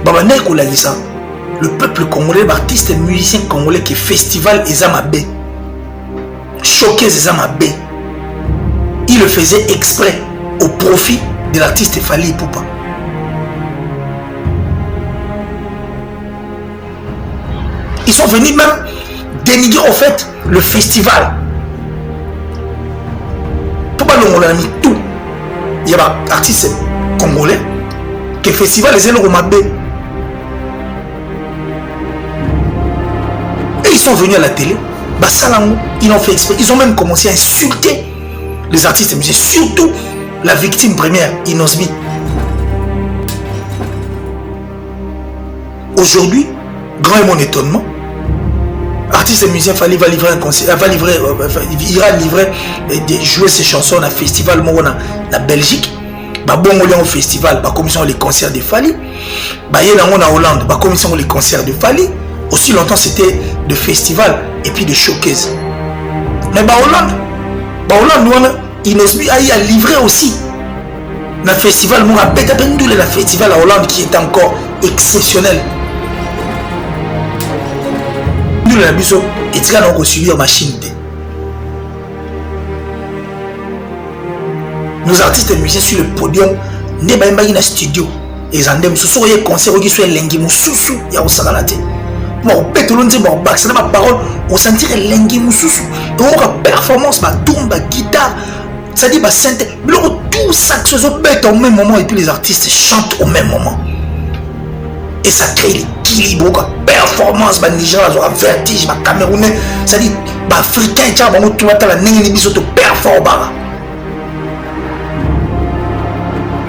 Babane Kolalisa, le peuple congolais, l'artiste et musicien congolais qui est festival Ezamabé, choqué Ezamabé, il le faisait exprès au profit de l'artiste Fally Ipupa. Ils sont venus même dénigrer en fait le festival. Pour pas l'on a mis tout. Il y a un artiste congolais qui est festival les ailes Romabé. Et ils sont venus à la télé. Ils ont fait exprès. Ils ont même commencé à insulter les artistes et musiciens, surtout la victime première, Inosbi. Aujourd'hui, grand est mon étonnement. Artiste et musicien Fally va livrer un concert, ira livrer jouer ses chansons à un festival en Belgique. Bon, on est au festival, la commission les concerts de Fally. Il y a en Hollande, la commission les concerts de Fally. Aussi longtemps c'était de festival et puis de showcase. Mais Hollande, Inosbi a livré aussi le festival, le festival à Hollande qui est encore exceptionnel. Nous l'avons et tu as suivi en machine. Nos artistes et musiciens sur le podium, ne sont pas dans le studio. Ils ont des concerts qui sont lengi mususu ya osakalate. Bon, pétolon dit bon, c'est ma parole, on sentirait lengi mususu. Donc performance, ma tombe, guitare, ça dit bah synthé, tout ça que ce soit bête au même moment et puis les artistes chantent au même moment. Et ça crée l'équilibre, quoi. Performance, bah Nigeria, ça vertige, bah Camerounais, ça dit bah africain, tiens, bah tout la nengi biso to performant.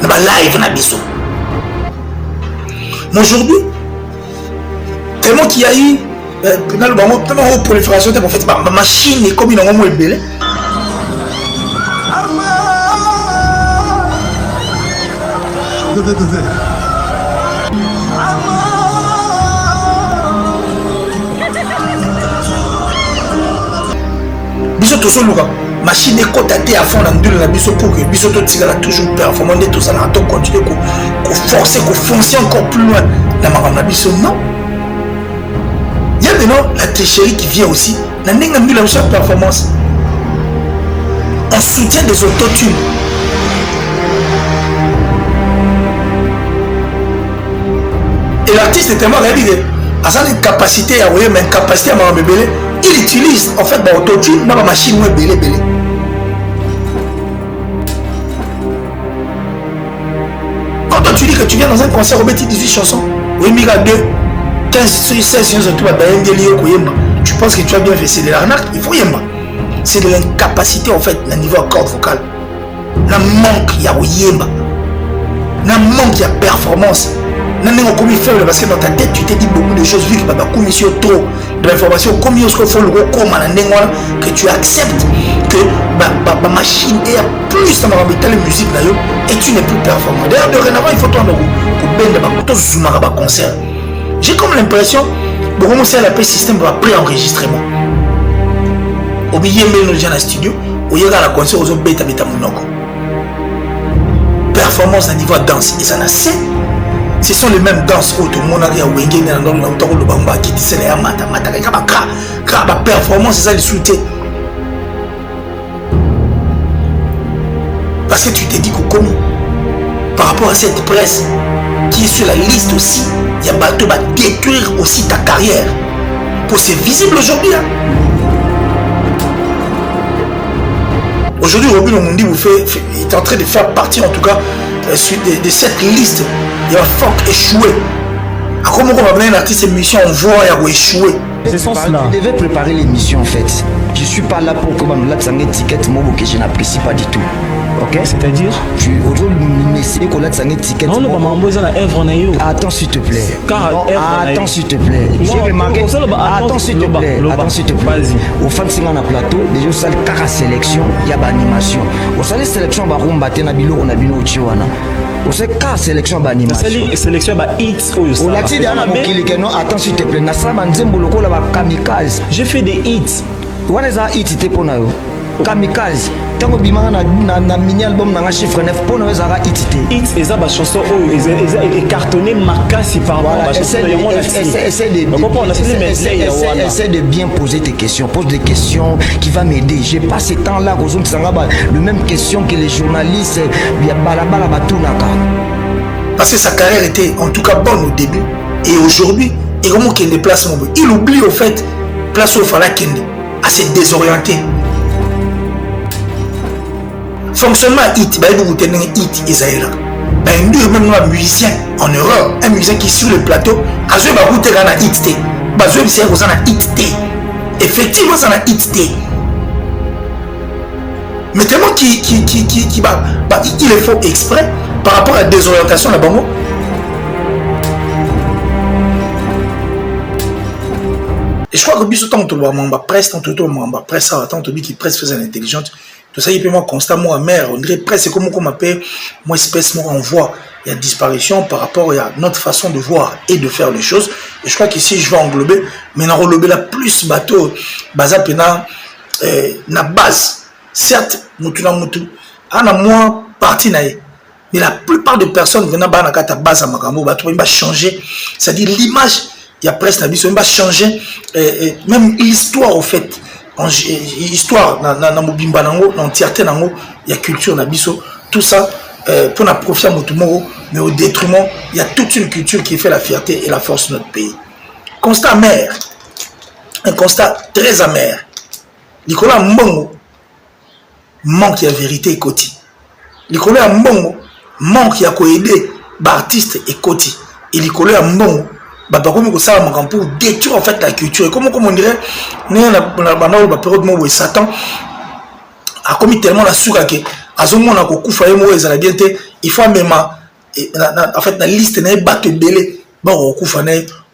Bah live na biso. Mais aujourd'hui, tellement qu'il y a eu tellement prolifération en fait ma machine est comme une moment belle. Biso to so luka machine est cotatée à fond dans la biso pour que biso to tigala toujours performant de tout ça là to continuer ko forcer ko foncer encore plus loin la maman biso non. Il y a maintenant la tricherie qui vient aussi la nenga la chaque performance en soutien des autotunes. Et l'artiste est tellement réalisé à sa capacité à voyer mais capacité à maman bébé. Il utilise en fait l'autotune dans la machine où belé. Quand tu dis que tu viens dans un concert au petit 18 chansons, oui, mais 2, 15, 16 chansons, tu penses que tu as bien fait, c'est de l'arnaque, il faut y aller. C'est de l'incapacité en fait, au niveau corde vocale. Il manque, il y a yemba. Il manque, il y a performance. Non, comme il fait parce que dans ta tête tu t'es dit beaucoup de choses vu que tu as commis trop d'informations comme il faut le que tu acceptes que ma machine est plus dans la musique et tu n'es plus performant. D'ailleurs dorénavant il faut toi concert. J'ai comme l'impression de commencer à l'appeler système de pré-enregistrement. Au milieu de gens dans le studio où il y a la concert aux autres bêta monoko. Performance à niveau danse et ça n'a assez. Ce sont les mêmes danses où tout le monde a dit qui dit c'est la performance, c'est ça le soutien. Parce que tu t'es dit que comme par rapport à cette presse qui est sur la liste aussi, il y a bateau va détruire aussi ta carrière. Pour c'est visible aujourd'hui. Hein? Aujourd'hui, Robin Omundi est en train de faire partie en tout cas de cette liste. Il y a fort échoué. Comment on va venir un artiste émission, on voit il y a échoué. Tu devais préparer l'émission en fait. Je suis pas là pour que là ça étiquette moi que je n'apprécie pas du tout. Ok? C'est-à-dire? Tu aurais m'essayer qu'on a ça étiquette. Non, le maman besoin la œuvre na yo. Attends s'il te plaît. Attends s'il te plaît. J'ai remarqué. Attends s'il te plaît. Attends s'il te plaît. Au fan singa na plateau, déjà ça le cara sélection, il y a ba animation. Au salle sélection ba rumba te na bilo na bino chiwana. Au sait car sélection ba animation. Sélection ba hits oyo. On l'a dit dans mokili que non, attends s'il te plaît. Na sa ba nzembo lokola ba kamikaze. J'ai fait des hits. What is that hit te pona yo? Kamikaze. tant que bima na mini album na chiffre 9 pour nous zara itité hit eza ba chanson oyo eza cartonné makasi par rapport à chanson de yango essaie de bien poser tes questions, pose des questions qui va m'aider. J'ai pas ce temps là le même question que les journalistes ya balabala batunaka. Parce que sa carrière était en tout cas bonne au début et aujourd'hui et comment qu'il déplace mon il oublie au fait place où fallait qu'il à se désorienter. Fonctionnement hit, bah vous tenez hit Isaïla. Bah même un musicien en Europe, un musicien qui sur le plateau, a joué bah vous tenez un hit té, bah joué c'est vous en a hit té. Effectivement ça a hit té. Mais tellement il est faux exprès par rapport à la désorientation là-bas. Et je crois que bis autant que tu presse, tant que tu presse ça, tant que tu presse faisait intelligente. Tout ça, il peut moi constamment amer. On dirait presque comme on m'appelle, moi espèce, moi on voit il y a disparition par rapport à notre façon de voir et de faire les choses. Et je crois qu'ici je vais englober, mais on englober la plus bateau, basa pena, na base. Certes, mutu na mutu, ana moi parti naïe. Mais la plupart des personnes venant à la base à Makambo, il va changer. C'est-à-dire l'image, il y a presque un il va changer. Même l'histoire, au fait. L'histoire, dans Mobimba, dans l'entièreté, il y a culture, tout ça, pour la profiter à Motumoro, mais au détriment, il y a toute une culture qui fait la fierté et la force de notre pays. Constat amer. Un constat très amer. Nicolas Mbongo manque la vérité et Koti. Nicolas Mbongo manque ya aider l'artiste et Koti. Et Nicolas Mbongo pour détruire en fait la culture. Et comme on dirait, nous on a la période où Satan a commis tellement la souka que à ce moment il faut même en fait la liste n'est pas que belé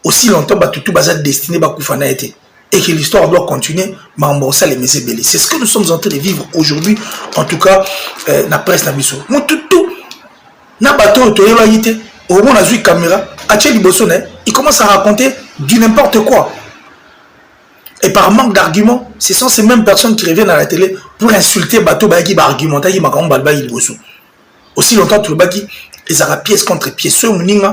aussi longtemps tout bazar destiné et que l'histoire doit continuer, c'est ce que nous sommes en train de vivre aujourd'hui, en tout cas, la presse, la mission. Moi, tout, na bateau, au moment où on a vu caméra, il commence à raconter du n'importe quoi. Et par manque d'arguments, ce sont ces mêmes personnes qui reviennent à la télé pour insulter bateau, qui va argumenter, qui va aussi longtemps, tout le baki, ils ont pièce contre pièce. Ceux qui ont dit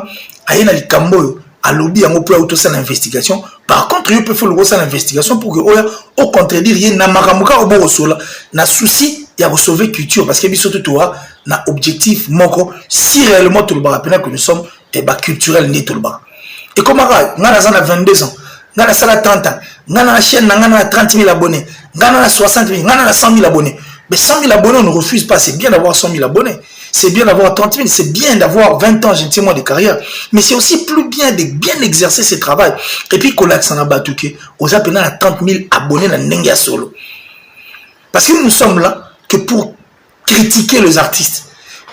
à lobby en opéra auto sans investigation. Par contre, il peut faire le gros sans investigation pour que au contredire il y a namakamouka au bon sol na souci il y a sauver culture parce que biso tout a na objectif moko si réellement tout le bar que nous sommes et bah culturel ni tout le bar. Et comme ngana na 22 ans, ngana sala 30 ans, ngana la chaîne ngana na 30 000 abonnés, ngana na 60 000, ngana na 100 000 abonnés. Mais 100 000 abonnés on ne refuse pas, c'est bien d'avoir 100 000 abonnés. C'est bien d'avoir 30 000, c'est bien d'avoir 20 ans, gentiment de carrière. Mais c'est aussi plus bien de bien exercer ce travail. Et puis, Kolak Sanabatouke, aux appelés à 30 000 abonnés dans Nenga Solo. Parce que nous sommes là que pour critiquer les artistes.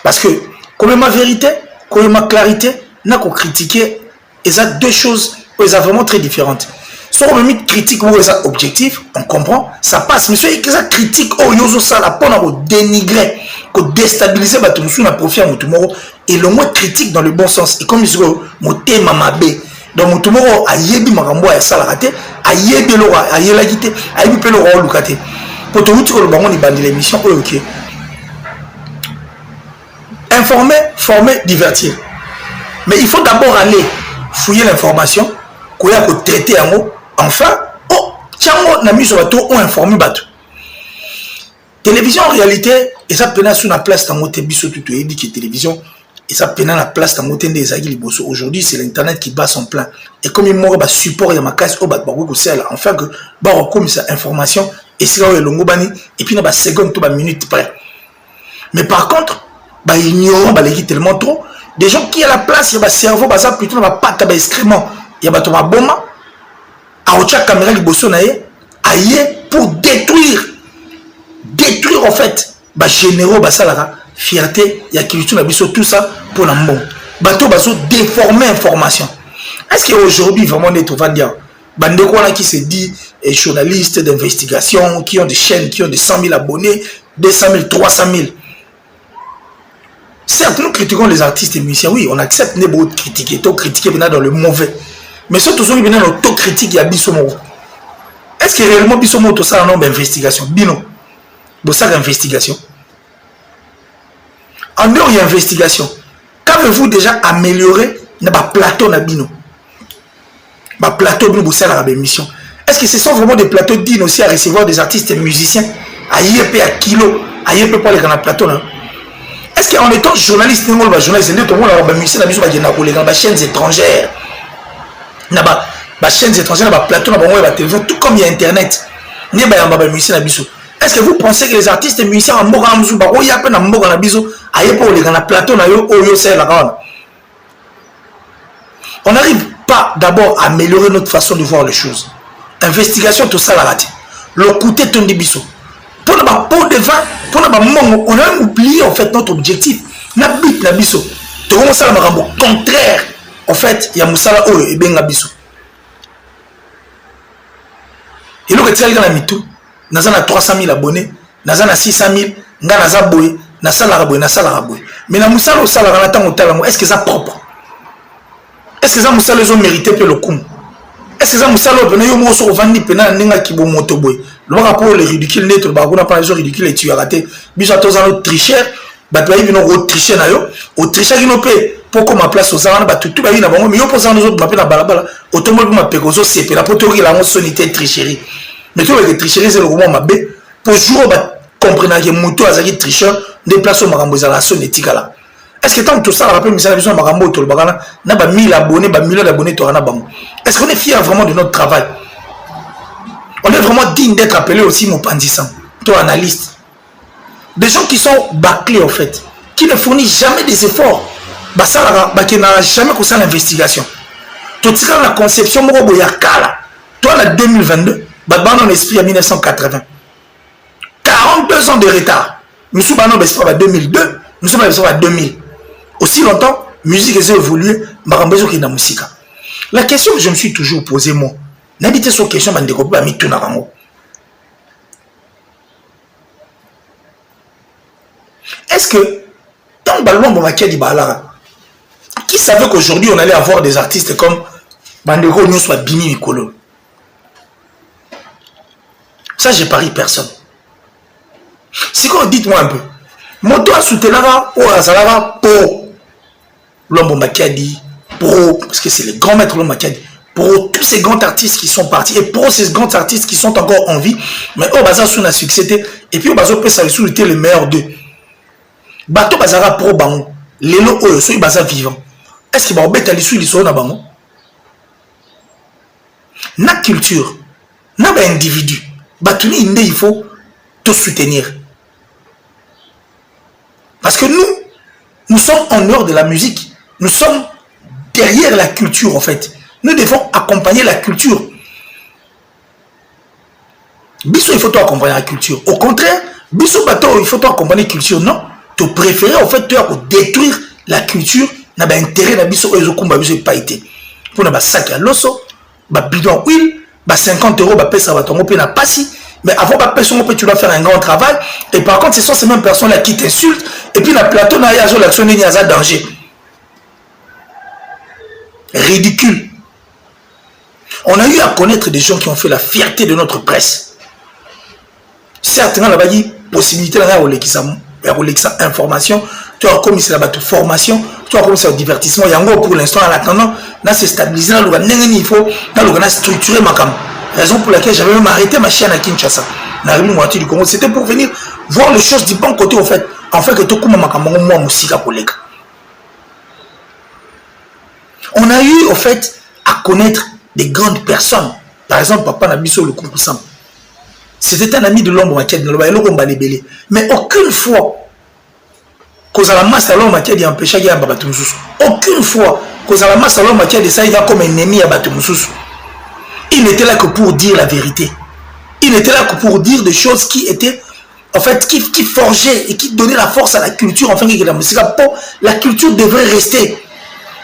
Parce que, comme ma vérité, comme ma clarité, n'a qu'à critiquer, et ça deux choses, elles sont vraiment très différentes. Soit on met critique ou ça objectif, on comprend, ça passe. Mais soit ça critique, oh yozo ça la peine à dénigrer, à déstabiliser, bah tout le monde a profité à Motumoro et le mot critique dans le bon sens. Et comme ils disent, moté mamabé, donc Motumoro a yebi marambo a ça la raté, a yebi l'ora, a yela guité, a yebi pe l'ora lucate. Pour te dire que le baron il bande l'émission, ok. Informer, former, divertir. Mais il faut d'abord aller fouiller l'information, qu'on a traiter en haut. Enfin, oh, tiens, on a mis sur le bateau, on informe le bateau. Télévision en réalité, et ça peine sur la place dans mon tébiso tout dit que télévision, et ça peine la place dans mon des aguilles bosso. Aujourd'hui, c'est l'internet qui bat son plein. Et comme il m'aurait support, il y a ma case au bat barou c'est enfin que bah comme ça information et c'est là où le bani et puis dans la seconde tout minute près. Mais par contre, bah ignorant bah les tellement trop. Des gens qui à la place, il y a un cerveau, bah ça plutôt dans pas tabac excrément, il y a bah bomba. À chaque caméra qui bosse pour détruire en fait bah généraux bah ça la fierté il y a culture tout ça pour la bon bateau bateau déformer information. Est-ce qu'aujourd'hui vraiment on va dire bande quoi qui se dit journalistes d'investigation qui ont des chaînes qui ont des 100 000 abonnés 200 000 300 000. Certes nous critiquons les artistes et musiciens, oui on accepte les beaux critiquer dans le mauvais. Mais surtout, si on vient l'autocritique, il y a Bissomo. Est-ce que réellement Bissomo, tout ça, un nombre d'investigation? Bino. ça d'investigation. En dehors, il y a investigation. Qu'avez-vous déjà amélioré dans le plateau Nabino? Le plateau de la émission. Est-ce que ce sont vraiment des plateaux dignes aussi à recevoir des artistes et musiciens à YP à kilo, à YP pour les grands plateaux? Est-ce qu'en étant journaliste, tout le monde a musicien dans les chaînes étrangères, dans les chaînes étrangères, dans les plateaux, dans la télévision, tout comme il y a Internet, il y a des musiciens. Est-ce que vous pensez que les artistes et musiciens en Moga Mzouba, il y a un Moga Nabiso, à YP pour les grands plateaux, on n'arrive pas d'abord à améliorer notre façon de voir les choses. Investigation, tout ça, la raté. Le côté ton débisso. Pour le pot de vin, pour le moment, on a même oublié en fait notre objectif. Na bit na biso. Tout le ça le contraire. En fait, il y a Moussala Oyo et Ben Nabiso. Et le retire dans la mitou. Nous avons 300 000 abonnés. Nous avons 600 000. Nous avons boy. Nous avons boy. Mais na Moussala est-ce que ça propre? Est-ce que ça Moussala les ont mérité pour le coup? Est-ce que ça Moussala venait au mot sur Vandi Pena Nenga Kibo Motoboy? Le rapport les ridicules net, le bagou n'a pas les ridicules et tu as raté. Bisous à tous les autres tricheurs. Batouaï vient au tricher na yo. Au tricher qui nous paie pour qu'on m'a place aux armes. Batou tout baïna bango. Mais yo pour ça nous autres m'appelle la balabala. Automobile m'a payé aux autres c'est la poterie la sonité tricherie. Mais tout les tricheries c'est le moment m'a bé. Pour jour comprendre que Mouto a zaki tricheur déplace au marambo za la sonétique là. Est-ce que tant tout ça rappelle mais ça la vision marambo tout le bagana n'a pas 1000 abonnés, ba millions d'abonnés tu na bango. Est-ce qu'on est fier vraiment de notre travail? On est vraiment digne d'être appelé aussi mon pandissant, toi analyste. Des gens qui sont bâclés en fait, qui ne fournissent jamais des efforts, qui n'ont jamais fait l'investigation. Tout ça la conception, toi en 2022, dans l'esprit en 1980. 42 ans de retard. Nous sommes en 2002, nous sommes en 2000. Aussi longtemps, musique a évolué, la question que je me suis toujours posée, moi, n'habitez sur question, je vais tout dans est-ce que, dans le ballon, qui savait qu'aujourd'hui on allait avoir des artistes comme Bandego News soit Bini Mikolo? Ça, j'ai parié personne. C'est quoi, dites-moi un peu. Moto a soutenu ou Azalava pour l'homme Makadi, pour, parce que c'est les grands maîtres l'homme Makadi. Pour tous ces grands artistes qui sont partis et pour ces grands artistes qui sont encore en vie, mais au bazar sur la succès et puis au bazar peut s'assurer le meilleur d'eux. Bato bazara pro bango, lelo oyo so bazar vivant. Est-ce que ba obeta lisu liso na bango? Na culture, na ba individu, batuni inde il faut te soutenir. Parce que nous sommes en dehors de la musique, nous sommes derrière la culture en fait. Nous devons accompagner la culture. Bisso, il faut accompagner la culture. Au contraire, Bisso Bato, il faut accompagner la culture. Non, tu préfères en fait détruire la culture. N'a pas intérêt à Bisso et Zokumba Bisso pas été. Pour n'a pas sac à l'osso, bah bidon huile, bah 50 €, bah paye ça va tomber n'a pas si. Mais avant bah payer son tu dois faire un grand travail. Et par contre, ce sont ces mêmes personnes là qui t'insultent. Et puis la plateau n'a pas l'action n'y a pas danger. Ridicule. On a eu à connaître des gens qui ont fait la fierté de notre presse. Certes, on a dit possibilité de information, tu as commis la formation, tu as commis le divertissement. Il y a encore pour l'instant, en attendant, là c'est stabilisé, là il faut structurer ma cam. Raison pour laquelle j'avais même arrêté ma chaîne à Kinshasa. Du Congo, c'était pour venir voir les choses du bon côté en fait que tout le monde moi musique collègue. On a eu en fait à connaître des grandes personnes. Par exemple, Papa Nabiso le Kumpusan. C'était un ami de l'homme mais aucune fois cause à la masse à l'homme Makedi empêcha à Babatumusus. Aucune fois cause à la masse à l'homme Makedi ça il a comme ennemi à Babatumusus. Il n'était là que pour dire la vérité. Il n'était là que pour dire des choses qui étaient en fait qui forgeaient et qui donnaient la force à la culture enfin que la musique. La culture devrait rester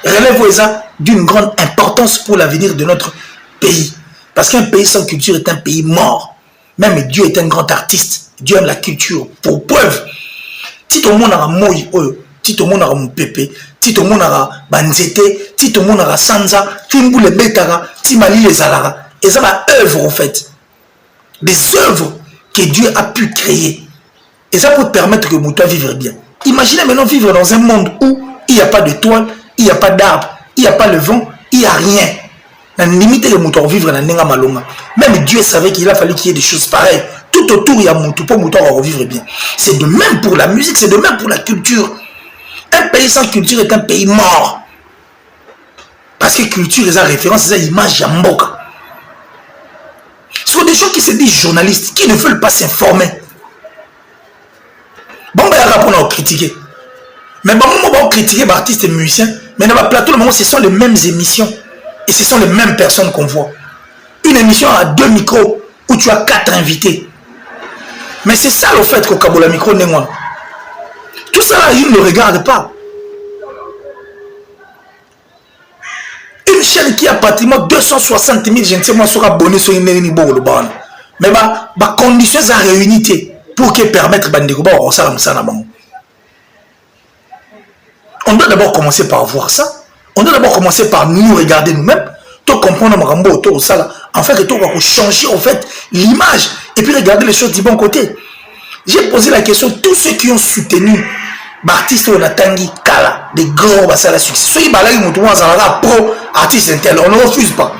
relève d'une grande importance pour l'avenir de notre pays. Parce qu'un pays sans culture est un pays mort. Même Dieu est un grand artiste. Dieu aime la culture. Pour preuve, si tout le monde a moi, si tout le monde a mon pépé, si tout le monde a banzete, si tout le monde a sanza, timbu le betara, timali les alara. Et ça va œuvre en fait. Des œuvres que Dieu a pu créer. Et ça peut te permettre que Mouta vivre bien. Imaginez maintenant vivre dans un monde où il n'y a pas de toile, il n'y a pas d'arbre, il n'y a pas de vent, il n'y a rien. La limite de Mouta vivre dans Nenga Malonga. Même Dieu savait qu'il a fallu qu'il y ait des choses pareilles. Tout autour, il y a Mouta pour Mouta revivre bien. C'est de même pour la musique, c'est de même pour la culture. Un pays sans culture est un pays mort. Parce que culture, c'est la référence, c'est l'image Yamboka. Ce sont des gens qui se disent journalistes, qui ne veulent pas s'informer. Bon, ben, on a critiqué. Mais bon, on va critiquer les artistes et les musiciens. Mais dans le plateau, le moment, ce sont les mêmes émissions. Et ce sont les mêmes personnes qu'on voit. Une émission à 2 micros où tu as 4 invités. Mais c'est ça le fait qu'au Kabola micro n'est moi. Tout ça là, ils ne le regardent pas. Une chaîne qui a pratiquement 260 000, je ne sais moi, sera abonné sur une ligne. Mais les conditions sont réunies pour que permettre de on doit d'abord commencer par voir ça. On doit d'abord commencer par nous regarder nous-mêmes. Tout comprendre tout ça. En fait, tout va changer en fait l'image et puis regarder les choses du bon côté. J'ai posé la question, tous ceux qui ont soutenu l'artiste Onatangi Kala, des grands bassala succès. Ceux qui balagent mon tour à pro artiste intel, on ne refuse pas.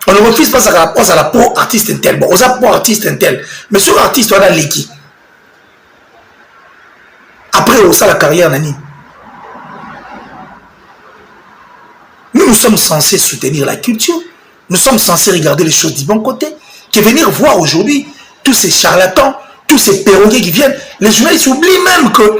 On ne refuse pas ça à la pro artiste intel. Bon, on a pro artiste intel. Mais sur l'artiste, on a l'équipe. Après, on a la carrière nani. Nous sommes censés soutenir la culture. Nous sommes censés regarder les choses du bon côté. Que venir voir aujourd'hui tous ces charlatans, tous ces perroquets qui viennent. Les journalistes oublient même que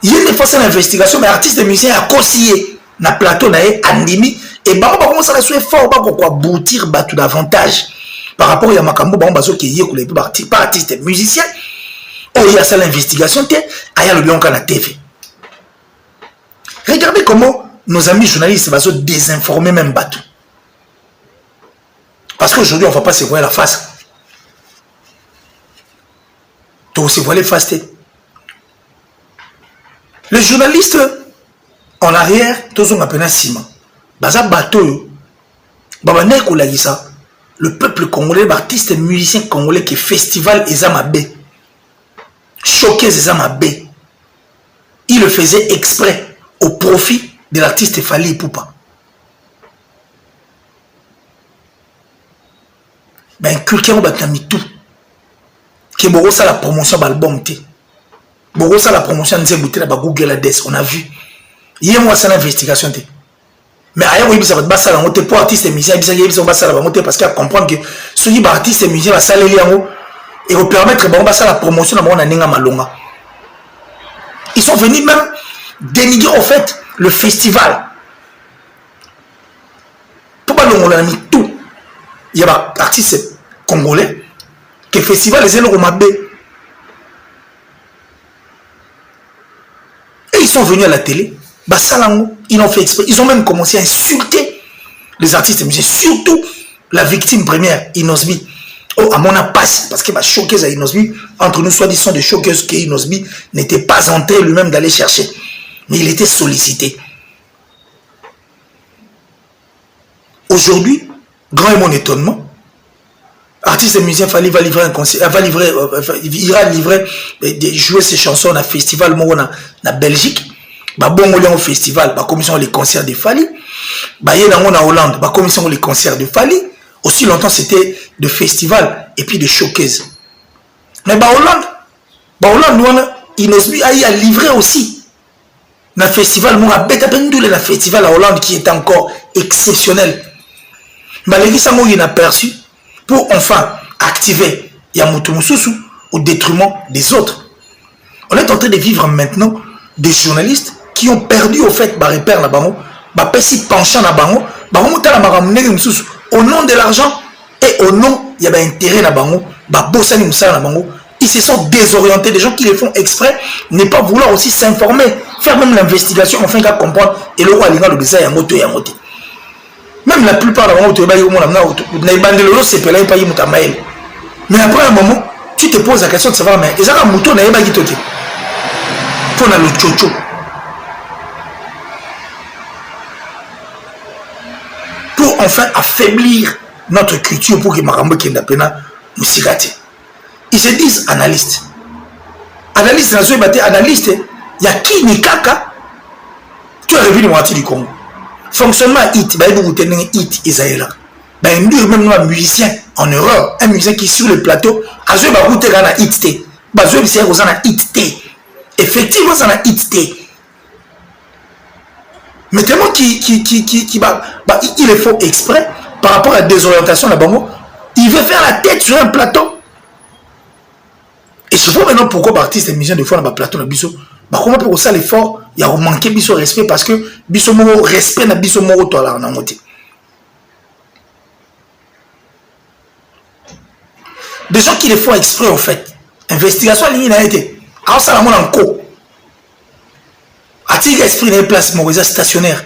il y a une fois une investigation, mais l'artiste et musicien a conseillé na plateau na andimi et bah on commence à la fort pourquoi boutir tout davantage par rapport à Makambo bah on baso qui est les pas artistes et musiciens. Oh il y a ça l'investigation té aya le bien na TV. Regardez comment nos amis journalistes vont se désinformer même bateau. Parce qu'aujourd'hui, on ne va pas se voir la face. Donc, se voir les faces. Les journalistes, en arrière, tous ont appelé Sima. Baza bateau, le peuple congolais, l'artiste et musicien congolais qui est festival Ezamabé, showcase Ezamabé, il le faisait exprès au profit de l'artiste Fali Ipupa. Ben, quelqu'un a mis tout. Qui est ça la promotion de l'album. Boro ça la promotion de Google Adès. On a vu. Il y a moi, c'est l'investigation. Mais ailleurs, oui, ça va être ça la montée pour artistes et musiciens. Il y a ça la montée parce qu'il y a comprendre que ceux qui sont artistes et musiciens, ça les liens et vous permettre de la promotion de la Malonga. Ils sont venus même dénigrer en fait le festival. Pourquoi on a mis tout? Il y a des artistes congolais que le festival les a romabé. Et ils sont venus à la télé. Ils ont fait exprès. Ils ont même commencé à insulter les artistes et musiciens, surtout la victime première, Inosbi. Oh, à mon passe, parce qu'il va choquer à Inosbi. Entre nous, soit disant de choqueuses que Inosbi n'était pas entré lui-même d'aller chercher. Mais il était sollicité. Aujourd'hui, grand est mon étonnement. Artiste et musicien va livrer un concert, ira livrer, jouer ses chansons dans un festival en Belgique. Bon, on est au festival, commission les concerts de Fali. Il y a en Hollande, commission les concerts de Fali. Aussi longtemps, c'était de festival et puis de showcase. Mais Hollande, Inosbi a livré aussi. Dans le festival, le festival à Hollande qui est encore exceptionnel. Les gens ont aperçu pour enfin activer Yamutumussu au détriment des autres. On est en train de vivre maintenant des journalistes qui ont perdu au fait repère na bango, penchant na bango, au nom de l'argent et au nom il y a intérêt na bango, ils se sont désorientés, des gens qui les font exprès, ne pas vouloir aussi s'informer, faire même l'investigation, enfin qu'à comprendre et le roi Linga le bizarre yamoto. Même la plupart de mais après un moment, tu te poses la question de savoir, mais ils ont un mouton pour le tchocho. Pour enfin affaiblir notre culture pour que Marambo Kendapena nous sigate. Ils se disent analystes. analyste national bate analyste ya kini kaka tu as revu le moitié du Congo fonctionnement hit ba ebu tenenge hit Isaïla ba induire même un musicien en erreur un musicien qui sur le plateau a joué ba goûter na hit té ba jouer c'est aux na hit té effectivement ça na hit té mais tellement il est faux exprès par rapport à la désorientation là bango il veut faire la tête sur un plateau. Et je vois maintenant pourquoi l'artiste est mis de fois dans le plateau de Bisso. Comment pour ça l'effort, il y a manqué Bisso respect parce que Bisso Moro respect na Bisso Moro toi là en moitié. Des gens qui les font exprès en fait. Investigation ligne a été. Alors ça la monnaie en co. A-t-il esprit dans les places Moïse stationnaire.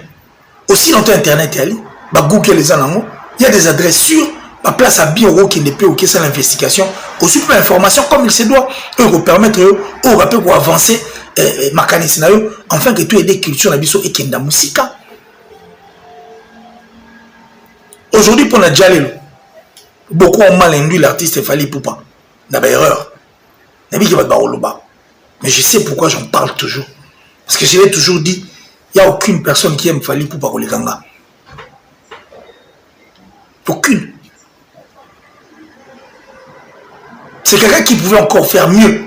Aussi longtemps internet est allé. Bah Google les gens il y a des adresses sûres. Ma place à Bioro qui n'est pas OK sans l'investigation. Aussi pour l'information comme il se doit. Eux vous permettre au rappel pour avancer mécanisme enfin que tout aider culture na biso et kenda musika. Aujourd'hui pour la Jalelo. Beaucoup ont mal induit l'artiste Fally Ipupa. N'a pas erreur. N'a pas de mais je sais pourquoi j'en parle toujours. Parce que je l'ai toujours dit, il n'y a aucune personne qui aime Fally Ipupa pour les ganga. Aucune. C'est quelqu'un qui pouvait encore faire mieux.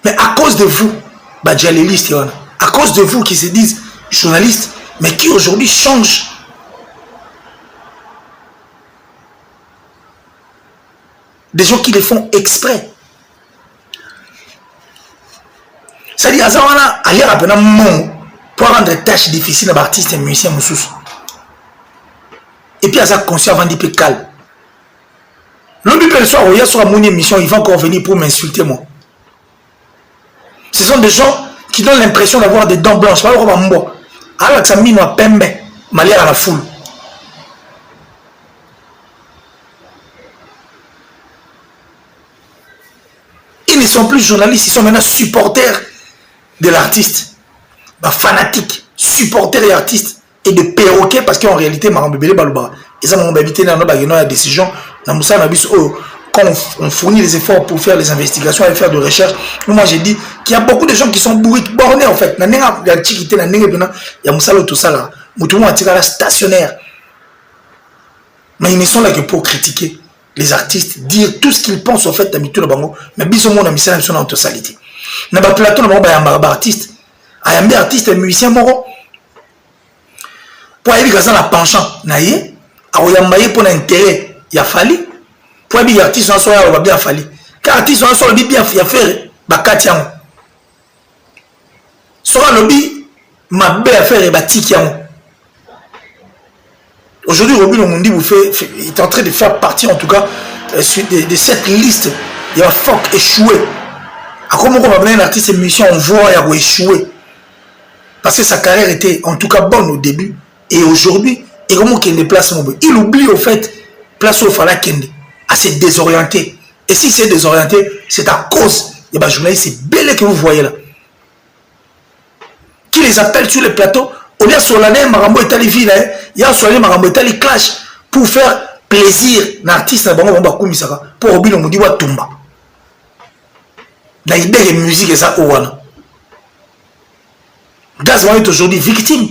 Mais à cause de vous, Badjalelistes, à cause de vous qui se disent journalistes, mais qui aujourd'hui changent. Des gens qui les font exprès. C'est-à-dire, aller rappeler un mot pour rendre tâche difficile à l'artiste et musicien Moussous. Et puis, à ça, conscient avant d'être calme. L'autre le soir, il y a sur mon émission, il va encore venir pour m'insulter, moi. Ce sont des gens qui donnent l'impression d'avoir des dents blanches. Alors, que ça mine à pembe, malheur à la foule. Ils ne sont plus journalistes, ils sont maintenant supporters de l'artiste. Fanatiques, supporters et artistes et de perroquets parce qu'en réalité, Marambébélé Balouba. Et ça m'a habité dans la décision. Quand on fournit les efforts pour faire les investigations et faire de recherche, moi j'ai dit qu'il y a beaucoup de gens qui sont bourriques, bornés en fait. Il y a Moussalo tout ça là. Moutoumou a stationnaire. Mais ils ne sont là que pour critiquer les artistes, dire tout ce qu'ils pensent en fait d'habitude dans Bango. Mais bisous mon ami, c'est une autosalité. N'a pas plateau dans Bango, il y a un artiste. Il y a un artiste, un musicien moro. Pour aller dans la penchant, naïe. Alors, il y a un pour l'intérêt, il a fallu. Pour les artistes, on a bien fallu. Car les artistes, on a bien fait, Bakatian. Sera lobby, ma belle affaire est Batikian. Aujourd'hui, Robin Omundi est en train de faire partie, en tout cas, de cette liste. Il y a Fock échoué. À comment on va venir un artiste et musicien, on voit qu'il a échoué. Parce que sa carrière était, en tout cas, bonne au début. Et aujourd'hui, et comment qu'il déplace mon il oublie au fait place où il fallait qu'il assez désorienté. Et si c'est désorienté, c'est à cause des journalistes, c'est belle que vous voyez là. Qui les appelle sur le plateau, au lieu de sur l'année, Marambo est allé ville, il y a sur l'année, Marambo est allé clash pour faire plaisir l'artiste pour Robin on dit wa tumba. La idée de musique est ça au wana. Gazman est aujourd'hui victime.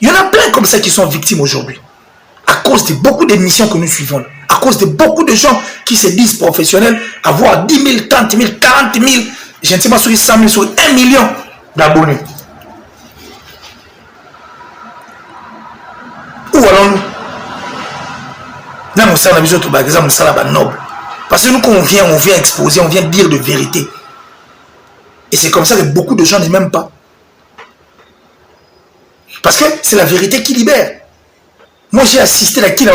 Il y en a plein comme ça qui sont victimes aujourd'hui. À cause de beaucoup d'émissions que nous suivons. À cause de beaucoup de gens qui se disent professionnels, avoir 10 000, 30 000, 40 000, je ne sais pas sur 100 000, sur 1 million d'abonnés. Où allons-nous? Là, on a besoin de par exemple, noble. Parce que nous, quand on vient exposer, on vient dire de vérité. Et c'est comme ça que beaucoup de gens n'aiment même pas. Parce que c'est la vérité qui libère. Moi, j'ai assisté à Kina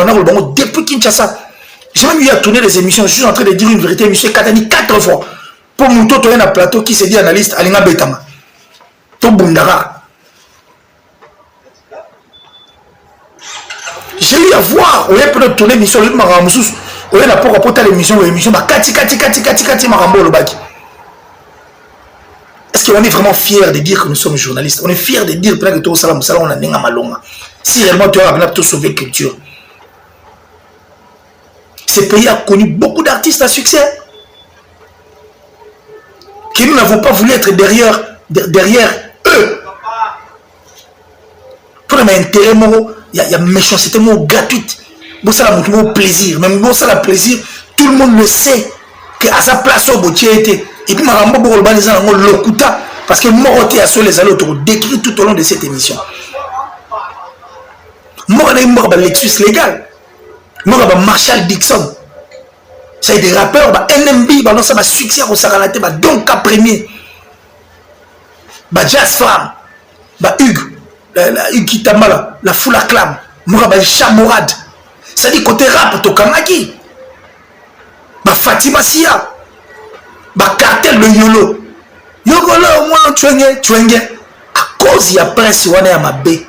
depuis Kinshasa. J'ai même eu à tourner les émissions. Je suis en train de dire une vérité. Monsieur Katani 4 fois. Pour Mouto, tu as un plateau qui se dit analyste Alinga Betama. To Bundara. J'ai eu à voir. On a pu tourner l'émission. On a pu rapporter l'émission. L'émission. Kati Marambo le Baki. Est-ce qu'on est vraiment fiers de dire que nous sommes journalistes? On est fiers de dire que tout ça, on a malonga. Si réellement tu as sauvé la culture. Ce pays a connu beaucoup d'artistes à succès. Que nous n'avons pas voulu être derrière eux. Pour un intérêt, il y a méchanceté gratuite. Bon, ça a mon plaisir. Même bon, ça a plaisir. Tout le monde le sait qu'à sa place, au bout été. Et puis, Marambo, Lokuta. Parce que Moroté a sur les autres décrit tout au long de cette émission. Moroté a Lexus légal. Moroté a Marshall Dixon. C'est des rappeurs, NMB, ça va succès au Saranaté, donc à premier. Jazz Femme, Hugues Kitamala, la foule acclame. Moroté Chamorad. Ça dit côté rap, Tokamaki. Fatima Sia. Cartel le Yolo. Yogolo, moi, Tuenge. À cause, il y a Prince Wane à ma baie.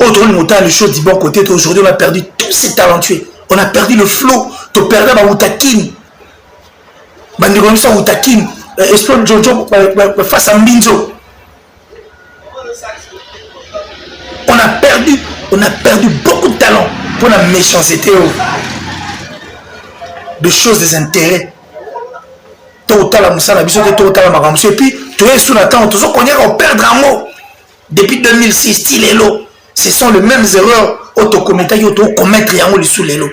Autre montant, le show du bon côté, aujourd'hui, on a perdu tous ces talentueux. On a perdu le flow. Tu perds ma Outakin. Bandigonisa Outakin. Explode Jojo face à Mbinzo. On a perdu beaucoup de talent pour la méchanceté. De choses, des intérêts. Et puis, tu es sous la tente. On perd un mot. Depuis 2006, style Hello. Ce sont les mêmes erreurs autocommentées commettre sous l'élo.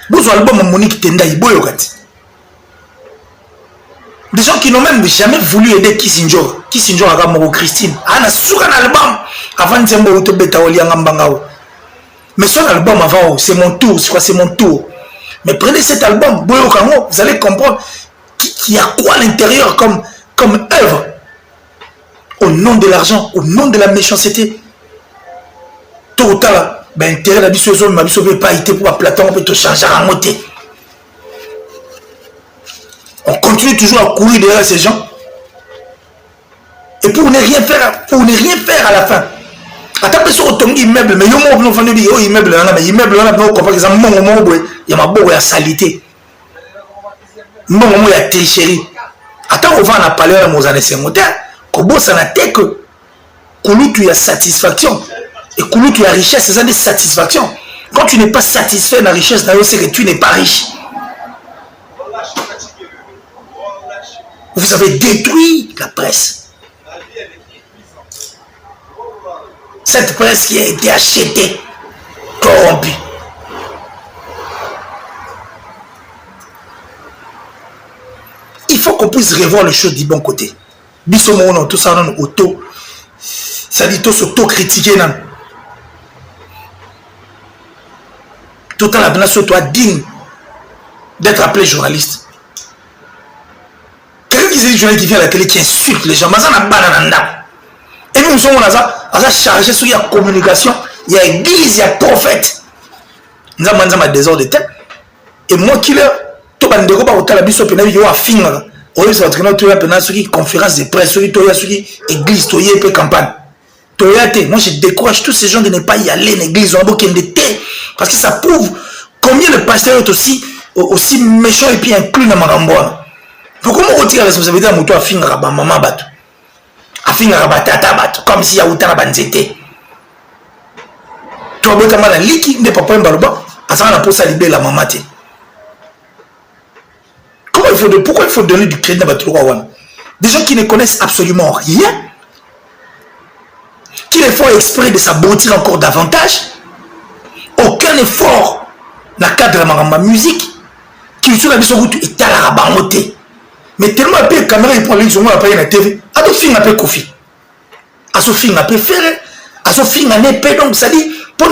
Vous avez album Monique Tendai Boyogati. Des gens qui n'ont même jamais voulu aider Kissinger a Moro Christine. Ana sur un album avant de Zembo Beta Oliangambangao. Mais son album avant, c'est mon tour, c'est mon tour. Mais prenez cet album, Boyokango, vous allez comprendre qu'il y a quoi à l'intérieur comme œuvre. Au nom de l'argent, au nom de la méchanceté. Tôt ou tard, intérêt la biso ma biso pas été pour Platon, on peut te changer à monter. On continue toujours à courir derrière ces gens. Et pour ne rien faire à la fin. Attends, parce que ton immeuble, mais yo mo fan de immeuble là, mais immeuble là, on comprend que ça il y a ma beau ya salité. Mo ya tricherie. Attends, on va en parler dans nos années 50. Kobo ça n'a été que tu y a satisfaction. Et que tu as richesse, c'est ça des satisfactions. Quand tu n'es pas satisfait de la richesse, c'est que tu n'es pas riche. Vous avez détruit la presse. Cette presse qui a été achetée, corrompue. Il faut qu'on puisse revoir les choses du bon côté. Bissomo, tout ça, on auto. Ça dit tout s'auto-critiquer. Tout à la toi digne d'être appelé journaliste. Quelqu'un qui dit journaliste qui vient à la télé qui insulte les gens, mais ça n'a pas d'ananda. Et nous sommes chargés sur la communication, il y a église, il y a prophète. Nous avons un désordre de tête. Et moi qui l'ai, tout le monde a la biso pénal, il y a un film. On va se faire conférence de presse, sur l'église, sur la campagne. Moi je décourage tous ces gens de ne pas y aller à l'église, parce que ça prouve combien le pasteur est aussi méchant et puis inclus dans ma ramboine. Pourquoi on retire la responsabilité à mon toit à finir à maman bateau? À finir à batata bateau, comme si y a autant de banzete. Tu vois, quand la liquide n'est pas un baloba, à ça on a posé à libérer la maman. Pourquoi il faut donner du crédit à bateau? Des gens qui ne connaissent absolument rien, qui les font exprès de s'abrutir encore davantage, aucun effort dans le cadre de ma musique, qui sont la route et à la rabamoté. Mais tellement peu de caméras, ils prennent les à la TV. À ce film, on peut Kofi. À ce film, on peut faire. À ce film, on peut donc, ça dit, pour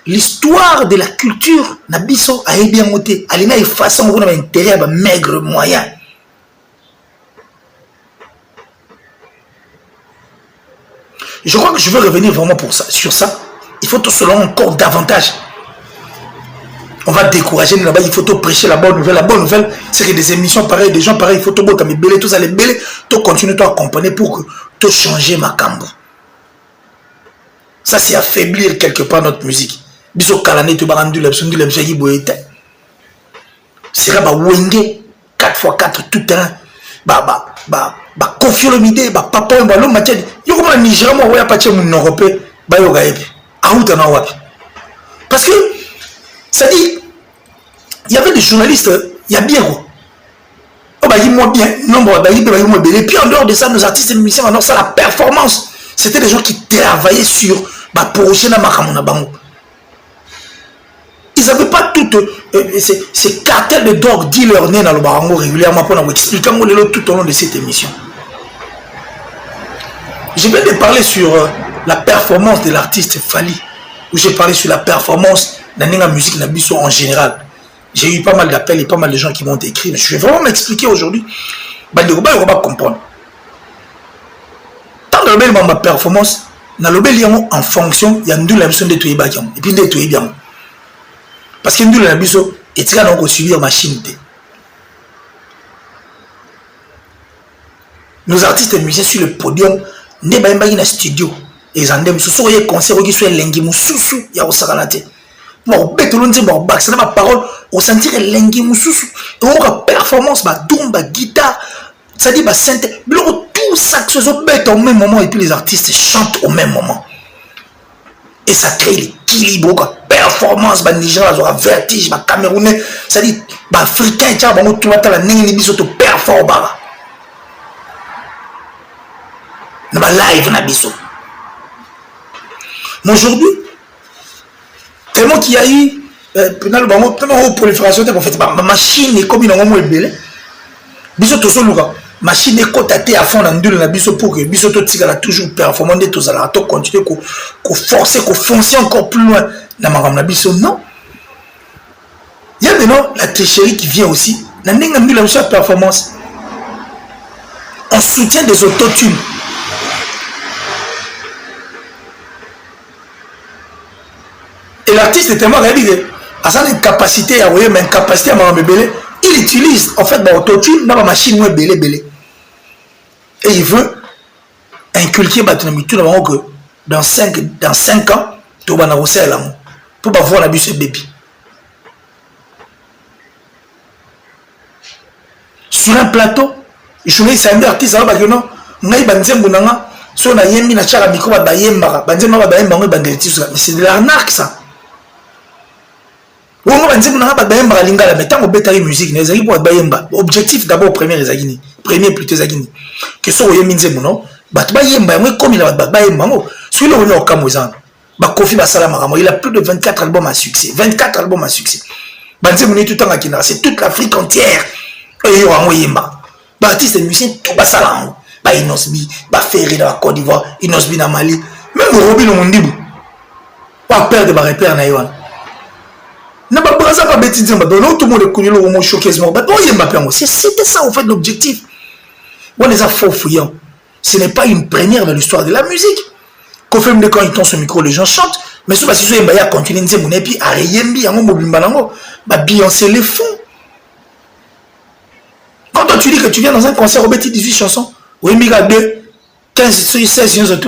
l'histoire de la culture, Nabiso a bien monté. Elle a une façon où on a intérêt à maigre moyen. Je crois que je veux revenir vraiment sur ça. Il faut tout cela encore davantage. On va décourager là-bas, il faut tout prêcher la bonne nouvelle. La bonne nouvelle, c'est que des émissions pareilles, des gens pareils, il faut tout beau, tout ça, les belles, tout continuer à accompagner pour que tout changer ma cambo. Ça, c'est affaiblir quelque part notre musique. Biso Kalané, tu vas rendre l'absolu, l'absolu, boété. C'est là, wenge, 4x4, tout terrain. Confier le midé, papa, l'homme, il y a un Nigeria, moi, il y a pas de mon Européen, yoga. Parce que, ça dit, il y avait des journalistes, il y a bien quoi. Oh bah dis-moi bien, nombre et puis en dehors de ça, nos artistes et musiciens, en dehors de ça, la performance, c'était des gens qui travaillaient sur projet na makamona bango. Ils n'avaient pas toutes ces cartels de drogue dealers nés dans le barango régulièrement pour nous expliquer tout au long de cette émission. Je viens de parler sur la performance de l'artiste Fally, où j'ai parlé sur la performance de la musique Nabiso en général. J'ai eu pas mal d'appels et pas mal de gens qui m'ont écrit. Mais je vais vraiment m'expliquer aujourd'hui. On va comprendre. Dans le bel ma performance, dans le bel en fonction, il y a une émission de tout et puis de tout bien. Parce que nous la biso et tu as donc suivi en machine. Nos artistes et musiciens sur le podium, ne ba dans studio et zandem so so ye concert qui soit lengi mususu ya osakanate. Bon betolonze bon back c'est ma parole au sentir lengi mususu et on performance ba dumba guitare ça dit ba synthé tout ça que ce bête au même moment et puis les artistes chantent au même moment. Et ça crée l'équilibre, quoi. Performance, bah Nigeria, bah vertige, bah Camerounais, ça dit, bah Africain, tiens, bah tout le temps, la nègre, les bisoto performe, bah. Bah live, na biso. Mais aujourd'hui, tellement qu'il y a eu, tellement prolifération, pour fait, ma machine est comme une homme belé. Bisoto solo, quoi. Machine est cotée à fond dans le nabiso pour que bisoto tigala toujours performant de tous à la top continuer qu'on forcer qu'on foncer encore plus loin dans ma nabiso non. Il y a maintenant la tricherie qui vient aussi dans la performance en soutien des autotunes. Et l'artiste est tellement réalisé à sa capacité à voyer mais capacité à m'embêler. Il utilise en fait l'autotune dans la machine web belé. Et il veut inculquer que dans 5 ans, tu vas avoir l'amour. Pour pas voir la bus baby. Sur un plateau, je me dis, un artiste, c'est de l'arnaque ça. Objectif d'abord premier plutôt que so yeminze muno bat ba yemba moi comme il a ba yemba ngo celui là on est au Cameroun ba Kofi Basala Maramo il a plus de 24 albums à succès banze muno tout temps akina c'est toute l'Afrique entière et yo ngo yemba ba artiste musicien tout basala ngo ba Inosbi ba Ferry dans la Côte d'Ivoire Inosbi na Mali même Robi no Mondibu pas perdre ba repère na yo na ba braza ba bêtise ba donc tout le monde connaît le mot showcase mo ba yemba pe ngo c'était ça en fait l'objectif. On les a faux fouillants. Ce n'est pas une première dans l'histoire de la musique. Quand il tend ce micro, les gens chantent. Mais si vous avez continué à dire, et puis à Rayembi, à mon Beyoncé les font. Quand toi tu dis que tu viens dans un concert au Betty 18 chansons, ou Emiga 2, 15, 16,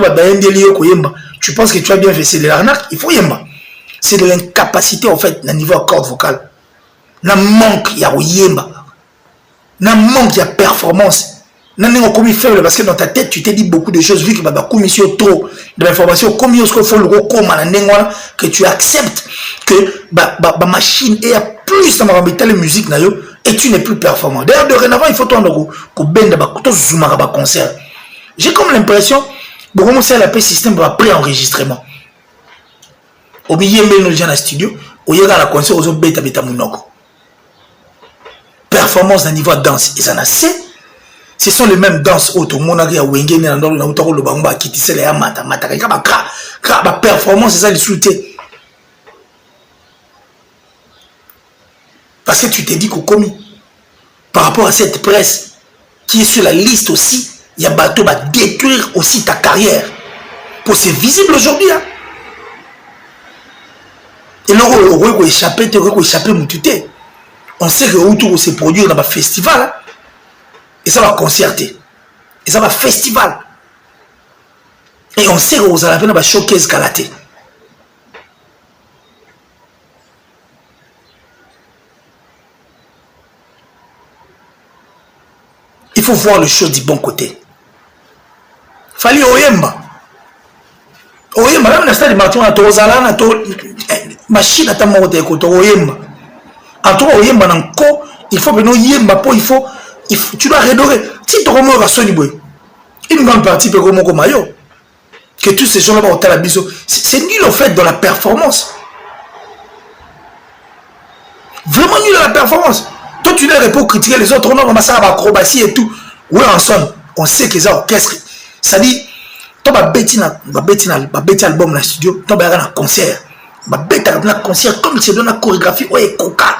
tu penses que tu as bien fait, c'est de l'arnaque, il faut yemba. C'est de l'incapacité en fait, d'un niveau à corde vocale. Il manque, il y a yemba. Il manque, il y a performance. Non, comme faible parce que dans ta tête tu t'es dit beaucoup de choses vu que bah commission trop de l'information comme il faut le recommande que tu acceptes que bah machine est à plus dans ma métal musique et tu n'es plus performant. D'ailleurs dorénavant il faut tendre au bend bah tout zoomara bah concert. J'ai comme l'impression de commencer à l'appeler système de pré-enregistrement. Au milieu de nos gens dans studio au lieu dans la concert aux autres bêta munoko. Performance d'un niveau de danse et ça n'a assez. Ce sont les mêmes danses auto monari à wengene na ndolo na utako lo bangba kitisele ya mata ka performance c'est ça le soutien parce que tu t'es dit qu'au commis par rapport à cette presse qui est sur la liste aussi il y a bateau va détruire aussi ta carrière pour c'est visible aujourd'hui hein? Et là on échapper mututé on sait que autour se produire dans un festival hein? Et ça va concerter. Et ça va festival. Et on sait que vous allez faire un showcase galaté. Il faut voir les choses du bon côté. Fally Oyemba. oyemba même na stade martin na tozala na to machine ata moko te ko to oyemba en tout cas oyemba na nko il faut beno yemba po il faut tu dois redorer si to komo ka soni boy une grande partie peut comme maillot que tous ces gens là vont à la biso c'est nul en fait dans la performance vraiment nul dans la performance toi tu n'es pas critiquer les autres non on ça acrobatie et tout ouais en somme on sait que ça orchestre ça dit toi ba bêti album na studio toi ba na concert ba bêta na concert comme c'est dans la chorégraphie ouais coca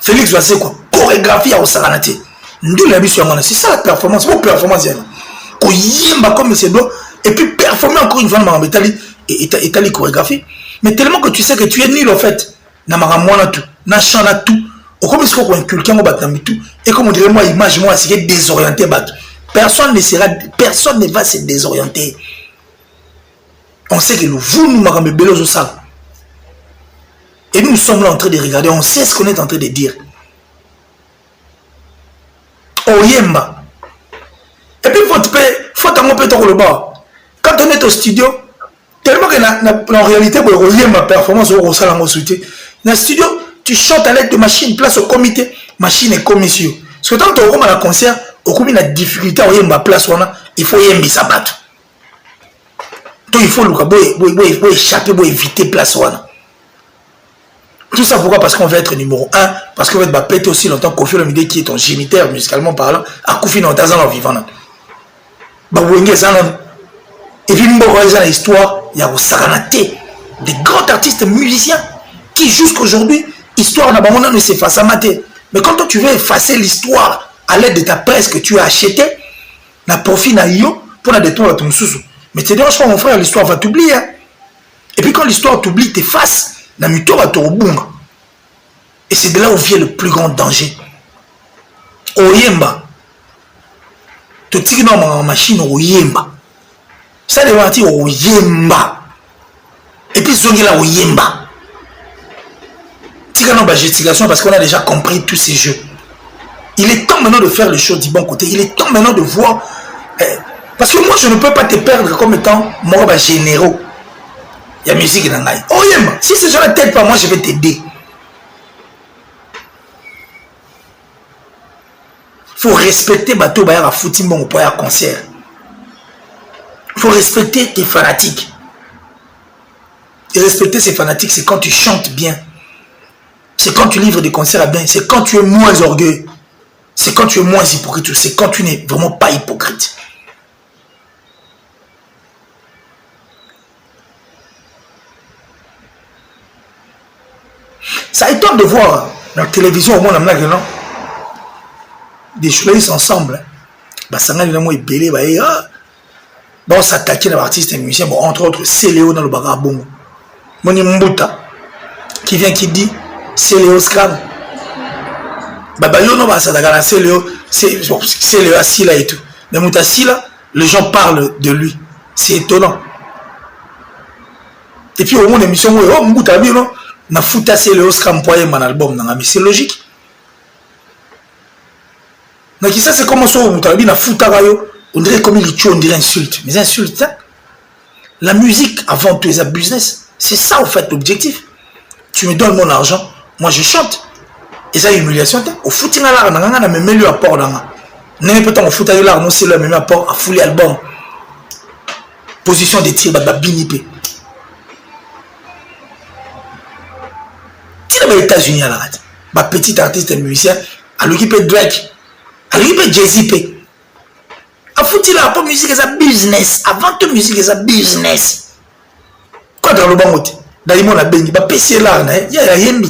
Félix va c'est quoi chorégraphie au saranati ndu la biso ngana c'est ça la performance pour performance yana ko yimba comme c'est doit et puis performer encore une fois dans ma et chorégraphie mais tellement que tu sais que tu es nul en fait na maramona tout na chana tout au comme ce qu'on inculque en batami tout et comme on dirait moi image moi c'est désorienté bat personne ne va se désorienter on sait que nous marambe belos au ça et nous sommes là en train de regarder on sait ce qu'on est en train de dire oyemba et puis faut t'en peut le bas quand on est au studio tellement que en réalité oyemba performance au salam au soutien dans le studio tu chantes à l'aide de machine place au comité machine et commission parce que tant que tu as un concert au combien de difficulté à oyemba place il faut yembi sa batte donc il faut le échapper pour éviter place tout ça pourquoi parce qu'on veut être numéro 1 parce qu'on veut être pété aussi longtemps Koffi Olomide qui est ton géniteur musicalement parlant a Koffi dans ta en vivant et puis dans l'histoire il y a Saranaté des grands artistes musiciens qui jusqu'aujourd'hui histoire n'a pas ne s'efface à mater mais quand toi tu veux effacer l'histoire à l'aide de ta presse que tu as acheté na profit na yo pour la détourner ton sous mais te dérange pas mon frère l'histoire va t'oublier hein? Et puis quand l'histoire t'oublie t'efface na mito va te rebonga et c'est de là où vient le plus grand danger oyemba te tiki na ma machine oyemba ça devant ti oyemba et puis zongi la oyemba tika na ba gesticulations parce qu'on a déjà compris tous ces jeux il est temps maintenant de faire les choses du bon côté il est temps maintenant de voir parce que moi je ne peux pas te perdre comme étant moi ba généraux. Il y a musique dans l'ail. Oh yeah, si ces gens-là t'aident pas, moi je vais t'aider. Il faut respecter Bateau Bayar à Foutimbo pour un concert. Il faut respecter tes fanatiques. Et respecter ces fanatiques, c'est quand tu chantes bien. C'est quand tu livres des concerts à bien. C'est quand tu es moins orgueilleux. C'est quand tu es moins hypocrite. C'est quand tu n'es vraiment pas hypocrite. Ça étonne de voir dans la télévision au moins des journalistes ensemble. Bon, s'attaquer à l'artiste et musicien, bon, entre autres, c'est Léo dans le Bagabongo. Moni Mbuta, qui vient qui dit, c'est Léo Scram. C'est Léo assis là et tout. Mais Mbuta assis là, les gens parlent de lui. C'est étonnant. Et puis au moins l'émission, oh Mbuta, non? Na fouta c'est le Oscar Mpoye mon album mais c'est logique. Na qui ça c'est comment ça on na fouta rayo on dirait comme il tue on dirait insulte mais insulte hein? La musique avant tout est un business c'est ça en fait l'objectif tu me donnes mon argent moi je chante et ça humiliation au fouting à l'art na même lui apport dans n'est peut on fouta l'art non c'est le même apport à fouler album position des tirs ba binipé aux États-Unis à la radio. Ma petite artiste et musicien, à l'occupé Drake, à l'occupé Jay-Z. À foutre la musique et sa business. Avant toute musique et sa business. Quoi dans le bon côté? D'ailleurs, on a béni. Bah, PC là, il y a rien de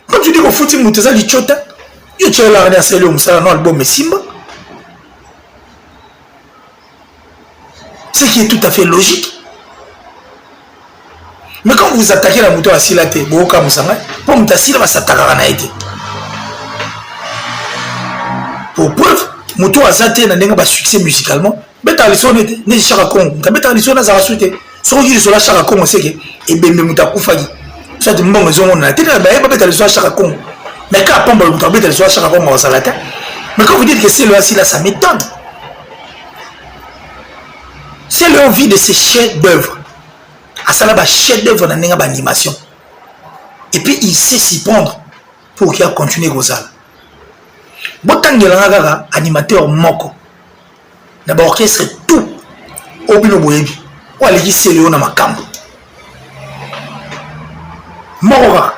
quand tu dis qu'on fout une ça, du chota, il y a là, on a celle où ça, non, album, mais Simba. Ce qui est tout à fait logique. Mais quand vous attaquez la moto à Silate, pour preuve, moto à Zate n'a pas succès musicalement. Mais t'as les sons, n'est Charakon, t'as mis les sons à Zarasuite. Son qui sur la Charakon, on sait que, et bien, Mouta Koufagi. Ça, tu m'as raison, on a été là, mais pas les sons à Charakon. Mais quand on peut mettre les sons à Charakon, on va s'arrêter. Mais quand vous dites que c'est le assis là, ça m'étonne. C'est l'envie de ces chefs d'œuvre. À ça, là, chef d'œuvre dans l'animation. Et puis, il sait s'y prendre pour qu'il continue comme ça. Botan de l'angara, animateur moko. D'abord, orchestre tout. Au bino boyebi. Ou allez c'est Léon dans ma camp. Mora.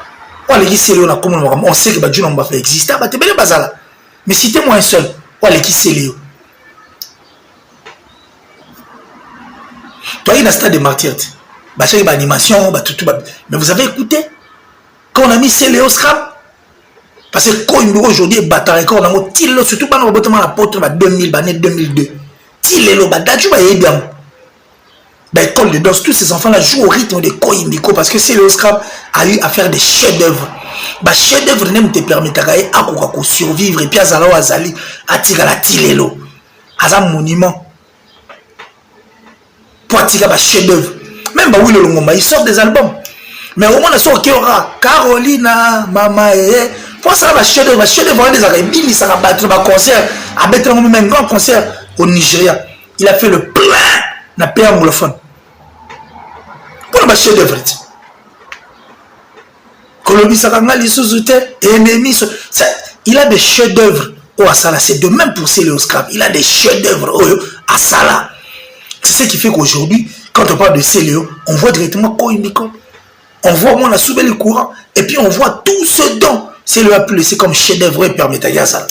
Ou allez c'est Léon dans comme on sait que Dieu n'a pas fait exister. Bah, t'es bien bazala. Mais citez-moi un seul. Ou allez c'est Léon. Toi, il y a un stade de martyrs. Bah, c'est une animation. Bah, tout. Mais vous avez écouté quand on a mis Céléo Scram? Parce que quand il aujourd'hui est battant, on a mis Tilo, surtout quand on a mis la porte 2000, 2002. Tilo, bah, d'adju, bah, il bien. Bah, école de danse, tous ces enfants-là jouent au rythme de Koyimiko parce que Céléo Scram a eu à faire des chefs-d'œuvre. Bah, chef-d'œuvre ne te permet de survivre et puis à Zalo Azali, à Tigala Tilelo, à un monument. Pour attirer des chefs-d'œuvre. Même bah oui, le Longomba, ils sortent des albums. Mais au moins, il y aura Carolina, Mama, pour ça, les chefs-d'œuvre, des arrêts, il s'est battu dans un concert, avec un grand concert au Nigeria. Il a fait le plein dans le pays anglophone. Pour les chefs-d'œuvre. Colombie, Sarangali, Suzute, Ennemi, il a des chefs-d'œuvre au Asala. C'est de même pour Céléo Scrap. Il a des chefs-d'œuvre au Asala. C'est ce qui fait qu'aujourd'hui, quand on parle de Céléo, on voit directement Koyimiko. On voit moins la soubelle courant. Et puis on voit tout ce dont Céléo a pu laisser comme chef-d'œuvre et permettre à ça.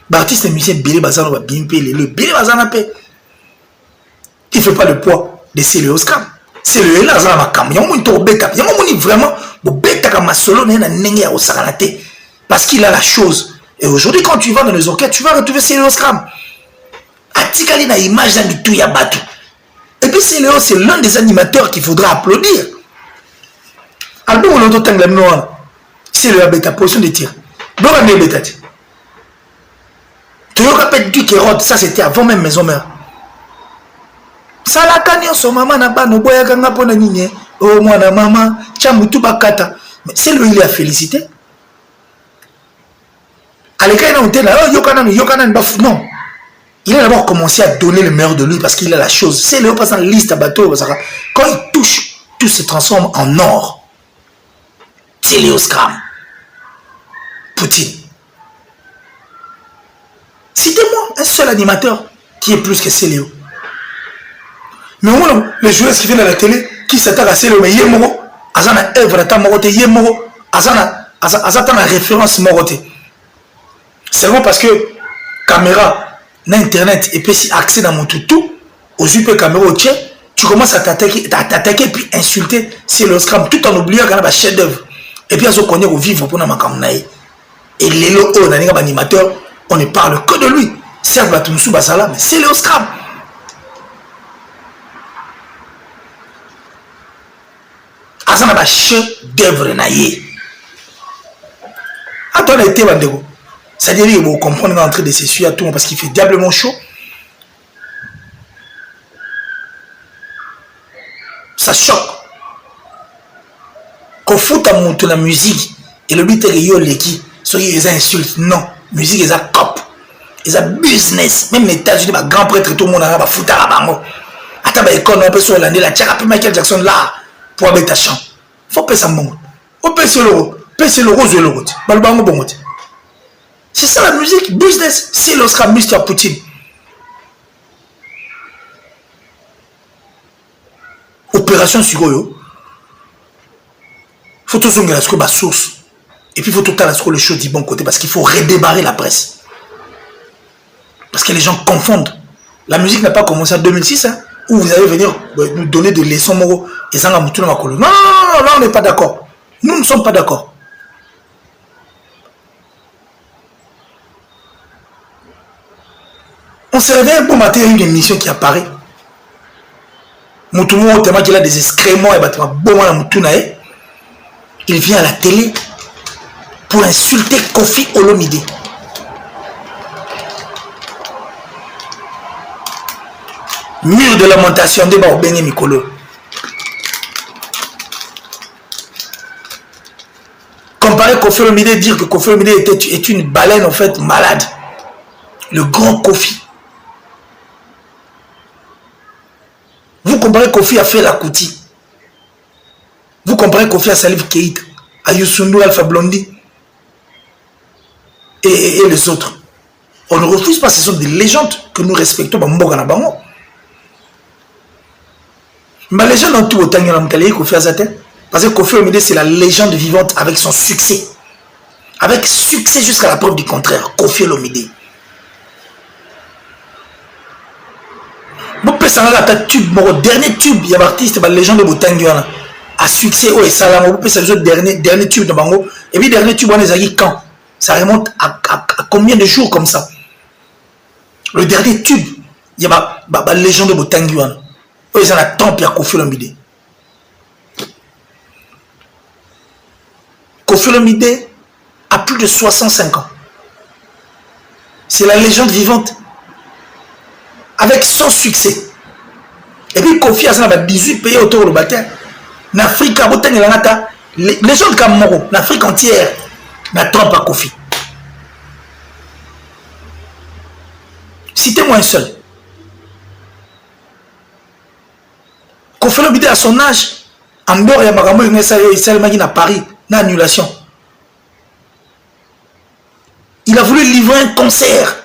L'artiste et musicien Billy Bazan va bien payer le Billy Bazan a payé. Il ne fait pas le poids de Céléo Scam. Céléo est là, il y a vraiment un solo parce qu'il a la chose. Et aujourd'hui, quand tu vas dans les orchestres, tu vas retrouver Céléo Scam. Atikali na image d'un tout yabatu. Et puis Céléo, c'est l'un des animateurs qu'il faudra applaudir. Album on entend tangle noir. Céléo a bêta position de tir. Donc on est bêta. Tu as rappelé du Kérod, ça c'était avant même Maison Mère. Ça la canyon son maman n'a pas no boya kanga pona nini. Oh moi na maman, chamutu bakata. Mais Céléo il a félicité. Aleka on était là, oh yokana non. Il a d'abord commencé à donner le meilleur de lui parce qu'il a la chose. C'est le passant liste à bateau. Quand il touche, tout se transforme en or. Céléo Scram. Poutine. Citez-moi un seul animateur qui est plus que Céléo. Mais au moins, les joueurs qui viennent à la télé, qui s'attaquent à Céléo, mais Yemoro, Azana œuvre, Tamorote, Yemoro, Azana référence Morote. Seulement parce que caméra, Internet et puis si accès dans mon toutou, aux UP caméra au tien, tu commences à t'attaquer puis insulter Céléo Scram tout en oubliant qu'il y a un chef d'œuvre. Et puis à ce qu'on est au vivre pour nous. Et les on a un animateur, on ne parle que de lui. Certes, Batumsou Basala, mais Céléo Scram. Azan a un chef d'œuvre naïe. Attends, été Bandego. C'est-à-dire qu'il faut comprendre l'entrée de ces sujets à tout parce qu'il fait diablement chaud. Ça choque. Qu'on fout à monter la musique et le but est de l'équipe. Soyez les insultes. Non. Musique, ils ont cop. Ils ont business. Même les États-Unis, les grands prêtres, tout le monde a foutu à la banque. Attends, on peut sur l'année, la tchara, puis Michael Jackson là, pour avoir ta chant. Faut payer ça, mon. On paye sur l'euro. Paye sur l'euro, sur l'euro. Balbango, bon. C'est ça la musique, business. C'est l'Oscar Mr. Poutine. Opération Sugoyo. Il faut tout sounger la source. Et puis il faut tout le le show du bon côté parce qu'il faut redémarrer la presse. Parce que les gens confondent. La musique n'a pas commencé en 2006, hein, où vous allez venir nous donner des leçons moraux. Et ça, non, là on n'est pas d'accord. Nous ne sommes pas d'accord. On se réveille un bon matin, il y a une émission qui apparaît. Moutoumou, tellement qu'il a des excréments et il vient à la télé pour insulter Kofi Olomide. Mur de lamentation de Baobengé Mikolo. Comparer Kofi Olomide, dire que Kofi Olomide est une baleine en fait malade. Le grand Kofi. comparez Kofi à Fela Kuti. Vous comparez Kofi à Salif Keïta, à Youssou N'Dour, Alpha Blondy et les autres. On ne refuse pas, ce sont des légendes que nous respectons. Mais les gens n'ont tout autant que Kofi Azate. Parce que Kofi Olomide, c'est la légende vivante avec son succès. Avec succès jusqu'à la preuve du contraire. Kofi Olomide. Vous pouvez le dernier tube, il y a un artiste, la légende de Botangi. À succès, oh, et Salam, vous pouvez le dernier tube de Bango. Et puis, le dernier tube, on les a dit quand? Ça remonte à combien de jours comme ça? Le dernier tube, il y a la légende de Botangi. Oh, ils ont la tempe, il y a Kofi Olomide. Kofi Olomide a plus de 65 ans. C'est la légende vivante. Avec son succès. Et puis Kofi a 18 pays autour du bataille. En Afrique, les gens de Cameroun, en Afrique entière, n'a trompe à Kofi. Citez-moi un seul. Kofi Olomide à son âge, en dehors il y a Magambo il à Paris, une annulation. Il a voulu livrer un concert.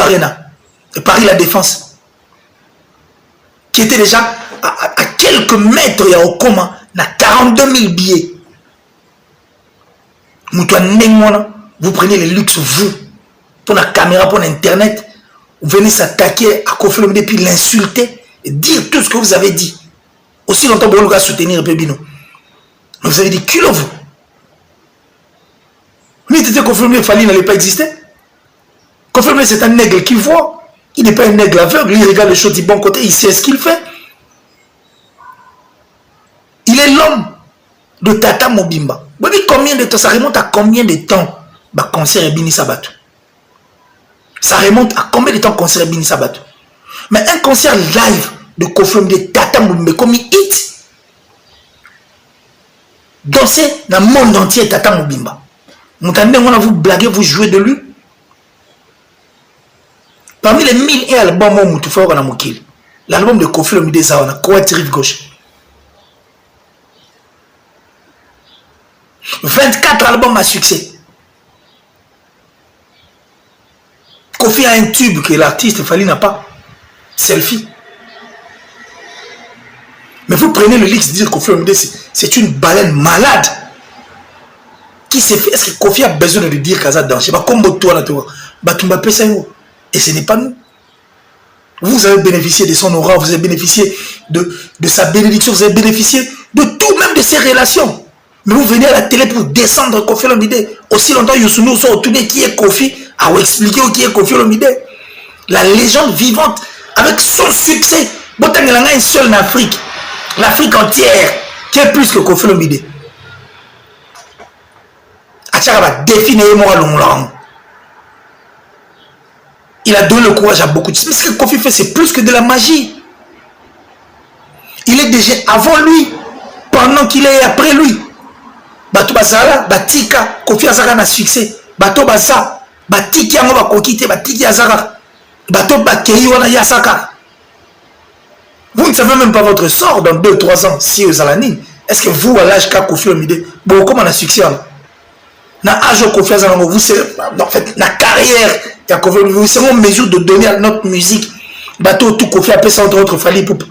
Arena et Paris La Défense, qui était déjà à quelques mètres, il y a au coma, na 42 000 billets. Vous prenez les luxes, vous, pour la caméra, pour l'internet, vous venez s'attaquer à Kofi Olomide puis l'insulter et dire tout ce que vous avez dit. Aussi longtemps que vous allez soutenir Pébino. Vous avez dit culot, vous. Vous dites que Kofi Olomide Fali n'allait pas exister. Kofi Olomide, c'est un aigle qui voit. Il n'est pas un aigle aveugle. Il regarde les choses du bon côté. Il sait ce qu'il fait. Il est l'homme de Tata Mobimba. Vous voyez combien de temps? Ça remonte à combien de temps concert et Bini Sabato? Ça remonte à combien de temps concert et Bini Sabato? Mais un concert live de Kofi Olomide, Tata Mobimba, comme hit. Danser dans le monde entier, Tata Mobimba. Vous entendez, vous blaguez, vous jouez de lui. Parmi les 1001 albums, l'album de Kofi Olomide Zawana, Koweït Rive Gauche. 24 albums à succès. Kofi a un tube que l'artiste Fali n'a pas. Selfie. Mais vous prenez le luxe de dire que Kofi Olomide, c'est une baleine malade. Qui s'est fait? Est-ce que Kofi a besoin de dire Kaza danser? Comme toi, Batumba Pesayo. Et ce n'est pas nous. Vous avez bénéficié de son aura, vous avez bénéficié de sa bénédiction, vous avez bénéficié de tout, même de ses relations. Mais vous venez à la télé pour descendre Kofi Olomide. Aussi longtemps, Youssou N'Dour sont retournés qui est Kofi, à vous expliquer qui est Kofi Olomide. La légende vivante, avec son succès. Botan il en a un seul en Afrique. L'Afrique entière, qui est plus que Kofi Olomide. Achara va définir moi long. Il a donné le courage à beaucoup de choses. Mais ce que Kofi fait, c'est plus que de la magie. Il est déjà avant lui, pendant qu'il est après lui. Bato Bazala, Batika, Kofi Azara n'a succès. Bato Baza, Batiki Ango Bakokite, Batiki Azara. Bato Bakei Wana Yasaka. Vous ne savez même pas votre sort dans 2-3 ans, si vous allez. Est-ce que vous, à l'âge qu'a Kofi Olomide, bon, comment on a succès là? Na âge Kofi Azara, vous savez, en fait, la carrière. Vous serez en mesure de donner à notre musique bateau tout Kofi appelé ça entre autres Fali Poup.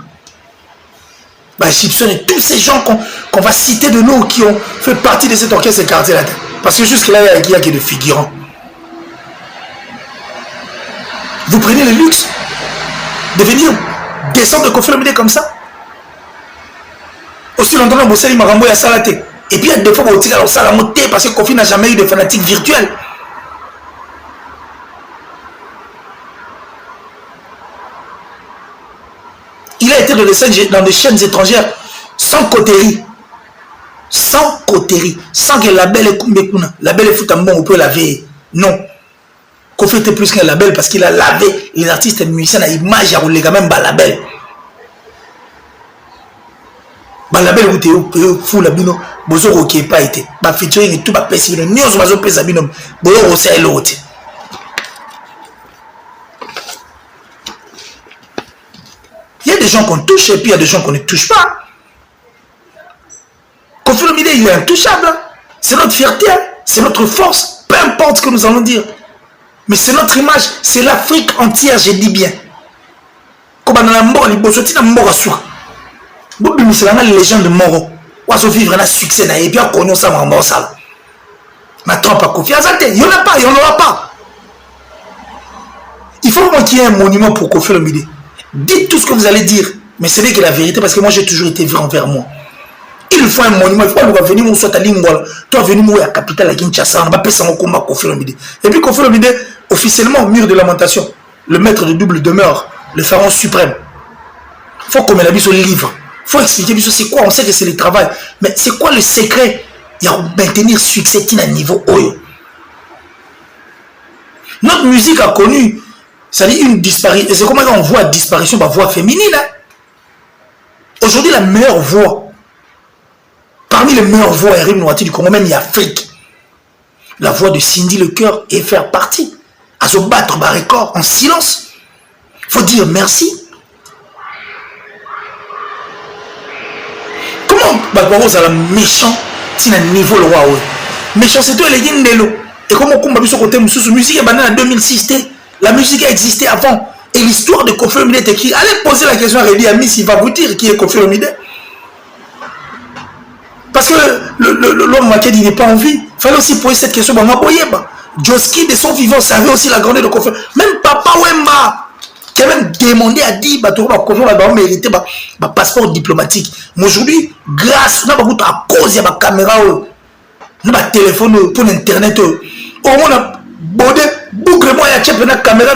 Gibson et tous ces gens qu'on va citer de nous qui ont fait partie de cet orchestre quartier là. Parce que jusque là il y a que des figurants. Vous prenez le luxe de venir descendre de Kofi Olomide comme ça. Aussi longtemps que Bossali Marambo a salaté. Et puis il y a des fois où on s'est monté parce que Kofi n'a jamais eu de fanatiques virtuels. Il a été dans des chaînes étrangères sans coterie. Sans coterie. Sans que la belle est fout en bon, on peut laver. Non. Kofi était plus qu'un label parce qu'il a lavé les artistes et les musiciens à l'image à rouler quand même la belle. La belle où tu es fou la bino, bozo qui n'est pas été. Featuring et tout, pèse le news bazo pèse la bino, bozo aussi l'autre. des gens qu'on touche et puis il y a des gens qu'on ne touche pas. Kofi Olomide, il est intouchable. C'est notre fierté, c'est notre force, peu importe ce que nous allons dire. Mais c'est notre image, c'est l'Afrique entière, je dis bien. Comme dans la mort, les bossotines, la mort à soi. C'est la légende de Moro. On va vivre un succès, et puis on connaît ça, on va ça. Ma trompe à Kofi Azate, il n'y en a pas, il n'y en aura pas. Il faut qu'il y ait un monument pour Kofi Olomide. Dites tout ce que vous allez dire, mais c'est vrai que la vérité, parce que moi j'ai toujours été vrai envers moi. Il faut un monument, il faut venir où soit à Lingwala. Toi venir où à la capitale à Kinshasa, on va passer en combat Kofi Olomide. Et puis Kofi Olomide, officiellement au mur de lamentation, le maître de double demeure, le pharaon suprême. Il faut qu'on mette la vie sur le livre. Il faut expliquer c'est quoi, on sait que c'est le travail. Mais c'est quoi le secret? Il y a maintenir succès à un niveau haut. Notre musique a connu, c'est-à-dire une disparition. Et c'est comment on voit disparition de la voix féminine. Hein? Aujourd'hui, la meilleure voix, parmi les meilleures voix RIM Noati du Congo, même il y a Afrique, la voix de Cindy Lecoeur et faire partie, à se battre par record en silence. Il faut dire merci. Comment Bakbaro a méchant si un niveau le roi? Méchant, c'est toi les Guindelo. Et comment on peut côté musique est en 2006, la musique a existé avant. Et l'histoire de Kofi Olomide est écrite. Allez poser la question à Réli Amis, il va vous dire qui est Kofi Olomide. Parce que l'homme Makedi n'est pas en vie. Il fallait aussi poser cette question. Joski, de son vivant, savait aussi la grandeur de Kofi. Même Papa Wemba, qui a même demandé à dire Kofi Olomide mérité un passeport diplomatique. Mais aujourd'hui, grâce à cause de la caméra, de la téléphone, pour l'internet, au moins, Bode, boucle moi, il y a une caméra,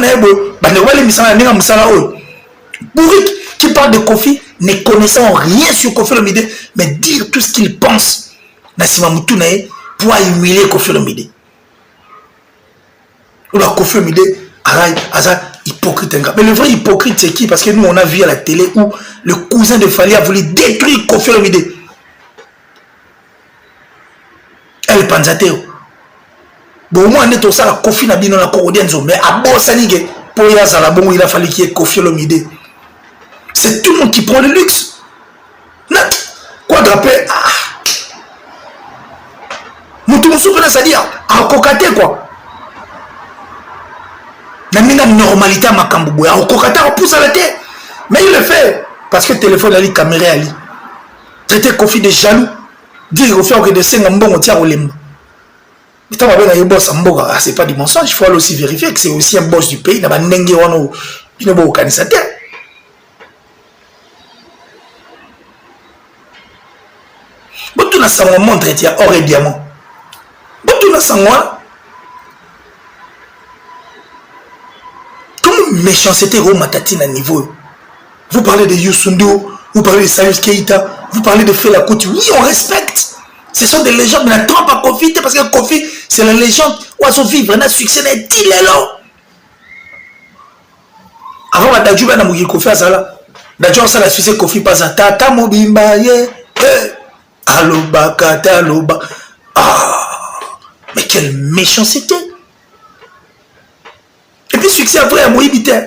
Bourrique qui parle de Kofi, ne connaissant rien sur Kofi Olomide, mais dire tout ce qu'il pense, Nassima Moutoune, pour humilier Kofi Olomide. Ou la Kofi Olomide, hypocrite. Mais le vrai hypocrite, c'est qui? Parce que nous, on a vu à la télé où le cousin de Fali a voulu détruire Kofi Olomide. Elle Panzateo. Bon, au moins, on est au la Kofi Nabino la Corodienzo, mais à Bossanige, pour y aller, il a fallu qu'il y ait Kofi Olomide. C'est tout le monde qui prend le luxe. Quoi draper? Moutoumoussou, c'est-à-dire, à Kokate, quoi. N'a mis la normalité à Makambouou. À Kokate, on pousse à la tête. Mais il le fait. Parce que le téléphone, il a caméra, il traiter Kofi de jaloux. Dire Kofi que de 5 ans, on tient au limbe. C'est pas du mensonge, il faut aussi vérifier que c'est aussi un boss du pays. Il n'a pas nengue wano, il n'a pas organisateur. Botou na sangwa montre tia or et diamant. Botou na sangwa. Comme méchanceté au matatine à niveau. Vous parlez de Youssoundo, vous parlez de Salif Keita, vous parlez de Fela Kuti. Oui, on respecte. Ce sont des légendes, mais la trompe à Kofi, parce que Kofi, c'est la légende où à son vivre, un succès n'est il est là. Avant, la Dadjou, on a mouillé Kofi à Zala. Dadjou, on a succès Kofi pas à Tata Mobimba, Aloba, Kata, Aloba. Mais quelle méchanceté. Et puis, succès après, à Moïbité.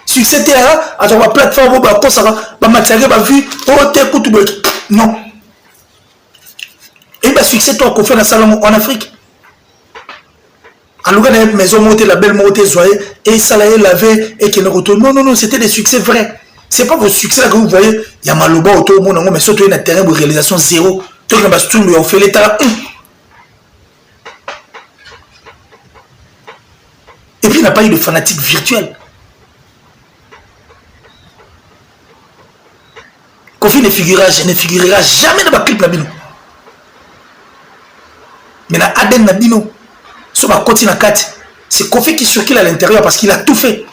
Succès terrain, à la plateforme, à matériel, à vie, non. Et bien, succès, toi, qu'on fait dans Salomon en Afrique. Alors, il y a une maison montée, la belle montée, et ça l'a lavé, et qu'il ne retourne. Non, c'était des succès vrais. Ce n'est pas vos succès là que vous voyez. Il y a Maloba autour du monde, mais surtout, il y a un terrain de réalisation zéro. Tout le monde a fait l'état. Et puis, il n'y a pas eu de fanatique virtuel. Kofi ne figurera jamais dans ma clip Nabino. Mais dans Aden Nabino, sur ma côte Nakati, c'est Kofi qui circule à l'intérieur parce qu'il a tout fait.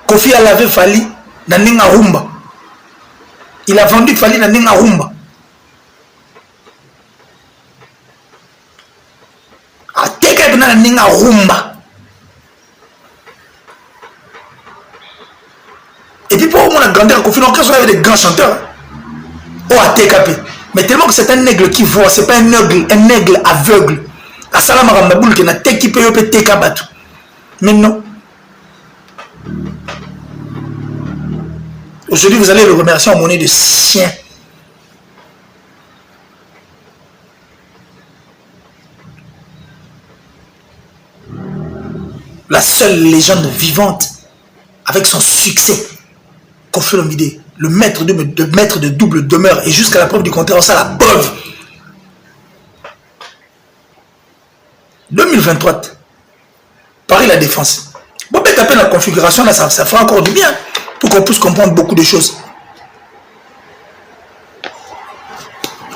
Kofi a lavé Fali dans Ninga Rumba. Il a vendu Fali dans Ninga Rumba. A Teka dans Ninga Rumba. Et puis pour moi, la grandeur, Kofi Olomide, on avait des grands chanteurs. Oh, à TKP. Mais tellement que c'est un aigle qui voit, c'est pas un aigle aveugle. À Salam Rambaboul, qui n'a pas qui peut TK. Mais non. Aujourd'hui, vous allez le remercier en monnaie de chien. La seule légende vivante avec son succès, Koffi Olomide, le maître de double demeure, et jusqu'à la preuve du contraire, ça la preuve. 2023, Paris la défense. Bon, ben taper la configuration, là, ça fera encore du bien pour qu'on puisse comprendre beaucoup de choses.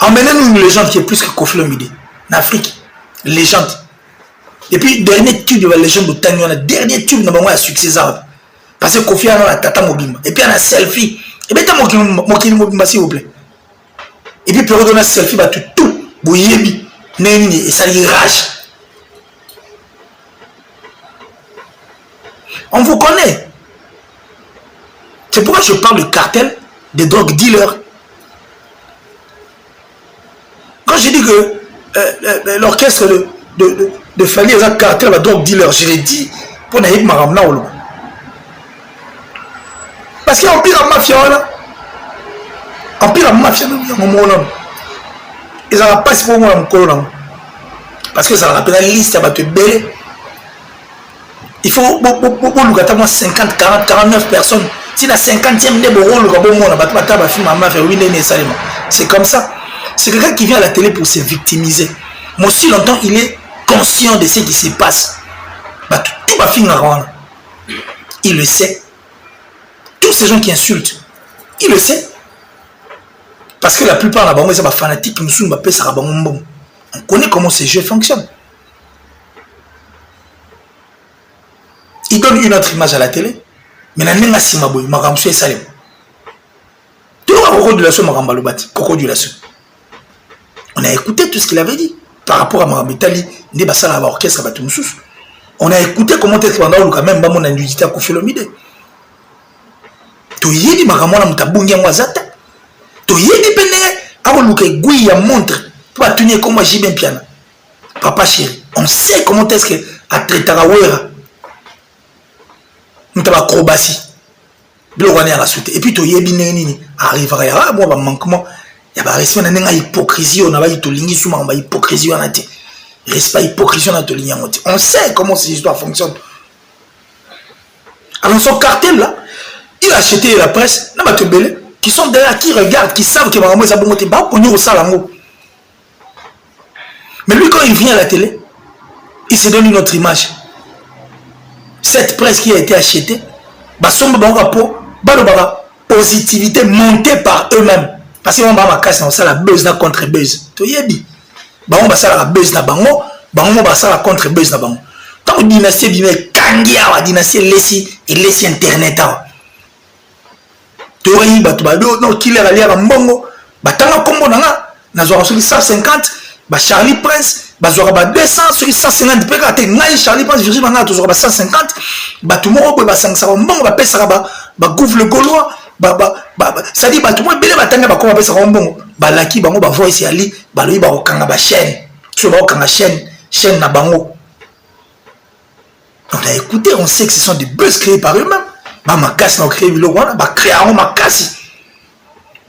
Emmenez-nous une légende qui est plus que Koffi Olomide. En Afrique, légende. Et puis, dernier tube de la légende de Tanyon, dernier tube de la succès. Parce que Koffi a la tata mobile. Et puis, il y a un selfie. Et bien, tu as mon mobile, s'il vous plaît. Et puis, pour donner un selfie, tout, bouillébi, et ça y rage. On vous connaît. C'est pourquoi je parle de cartel des drogue dealers. Quand je dis que l'orchestre de Fali est un cartel de drogue dealer, je l'ai dit pour n'aller pas ramener au loin. Parce qu'il y a un pire en mafia là. En pire en mafia, ils n'ont pas si pour moi en parce que ça rappelle la liste à battre belle. Il faut beaucoup 50, 40, 49 personnes. Si la 50e c'est comme ça. C'est quelqu'un qui vient à la télé pour se victimiser. Mais aussi longtemps, il est conscient de ce qui se passe. Tout va finir. Il le sait. Tous ces gens qui insultent, il le sait. Parce que la plupart de c'est fanatiques. On connaît comment ces jeux fonctionnent. Il donne une autre image à la télé, mais il n'y a pas de Salem. Tu vois, on a écouté tout ce qu'il avait dit par rapport à Marabitali, on a écouté comment est-ce qu'on a quand même mon individu à Koffi Olomide. Tu y dis Maramona Mutabungi en Wazata. Tu y dis Péné, avant que Gouya montre pour tenir comme moi j'y bien piano. Papa chéri, on sait comment est-ce que à Tretarawera. Nous avons acrobatie. Et puis, tu arrivera à manquement. Il y a une hypocrisie. On a une hypocrisie. Respect hypocrisie. On sait comment ces histoires fonctionnent. Alors, son cartel là, il a acheté la presse, qui sont derrière, qui regardent, qui savent que Maramou est bon. Mais lui, quand il vient à la télé, il se donne une autre image. Cette presse qui a été achetée, positivité montée par eux-mêmes. Parce qu'ils vont faire la buzz contre buzz. Tu sais, ils vont faire la buzz contre buzz. Tant que dynastie la dynastie laisse internet. Tu vois, il est allé à Mbongo, il 150, Charlie Prince. Bazora 200 sur 150 peka Charlie Prince Virgile Manga toujours 150 tout le monde ba 500 bon ba pesa ba gouvre le gaulois ça dit tout le monde belé batanga ba ko ba pesa bon ba laki bango ba voice ali ba loyi ba okanga ba chaîne sur ba okanga chaîne na bango. On a écouté, on sait que ce sont des buzz créés par eux-mêmes. Ba makasi na créé biloko wana ba créer un makasi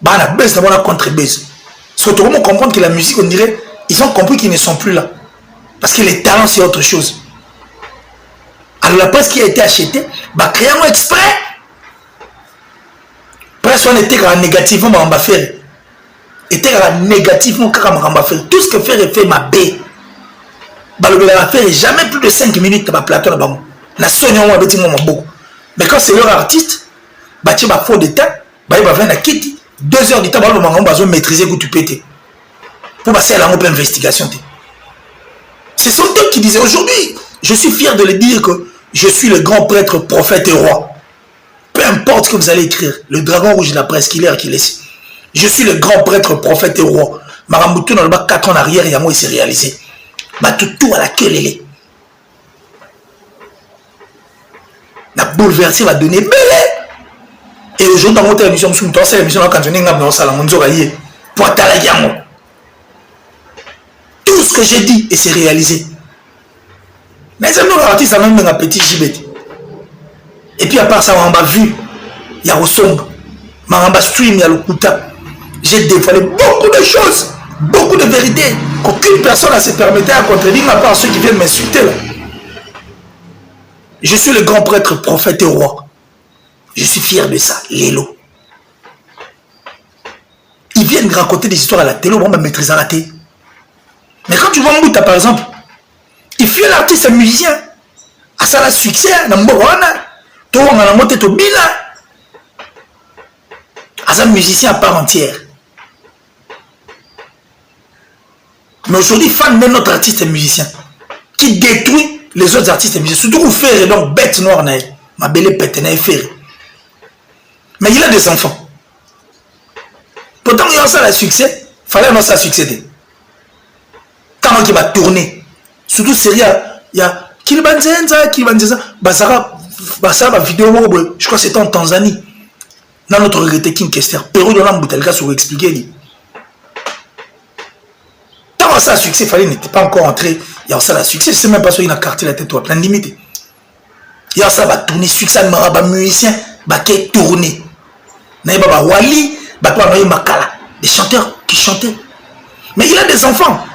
ba na buzz na bona contre buzz. Surtout comment comprendre que la musique on dirait ils ont compris qu'ils ne sont plus là. Parce que les talents, c'est autre chose. Alors la presse qui a été achetée, créer un exprès. Presque on était négativement, on va faire. Était négativement, on va faire. Tout ce que faire est fait, ma baie. Le faire jamais plus de 5 minutes dans plateau. Mais quand c'est leur artiste, tu vas faire des temps, il va venir à quitter. 2 heures du temps, on va maîtriser que tu pétais. Pour passer à la open investigation. Ce sont eux qui disaient aujourd'hui, je suis fier de le dire que je suis le grand prêtre, prophète et roi. Peu importe ce que vous allez écrire, le dragon rouge de la presse qui laisse. Je suis le grand prêtre, prophète et roi. Maramoutou dans le bas 4 ans en arrière, il y a moi, il s'est réalisé. Tout à la queue, lélé. La bouleversée va donner belé. Et aujourd'hui, dans mon émission, je suis l'émission quand je n'ai pas dans la monzo pour attaquer la gamme. Tout ce que j'ai dit et c'est réalisé. Mais c'est un artiste a même un petit gibet. Et puis à part ça, on a vu, il y a Osomba. Maramba stream ya Lokuta. J'ai dévoilé beaucoup de choses, beaucoup de vérités qu'aucune personne ne se permettait à contredire à part ceux qui viennent m'insulter là. Je suis le grand prêtre, prophète et roi. Je suis fier de ça, Lélo. Ils viennent raconter des histoires à la télé, on va maîtriser à la télé. Mais quand tu vois Mbouta par exemple, il fuit l'artiste, un musicien. À ça la succès, dans Mbouana, tout le monde a monté au Bila. À un musicien à part entière. Mais aujourd'hui, fan de notre artiste et musicien qui détruit les autres artistes et musiciens. Surtout vous faire donc bête noire, ma belle pète, faire. Mais il a des enfants. Pourtant, il y a ça le succès, il fallait avoir ça succéder. Quand il va tourner, surtout série, il y a Kilibanzenza, Basara, vidéo, je crois que c'était en Tanzanie. Dans notre regretté King Kester, Pérou de l'Amboutelka, sur expliquer. Tant ça succès, il fallait n'était pas encore entré. Il y a ça le succès, je ne sais même pas si il a carté la tête, plein de limites. Il y a ça va tourner, succès, il musicien, qui tourner. Il y a Wali, Makala, des chanteurs qui chantaient. Mais il a des enfants.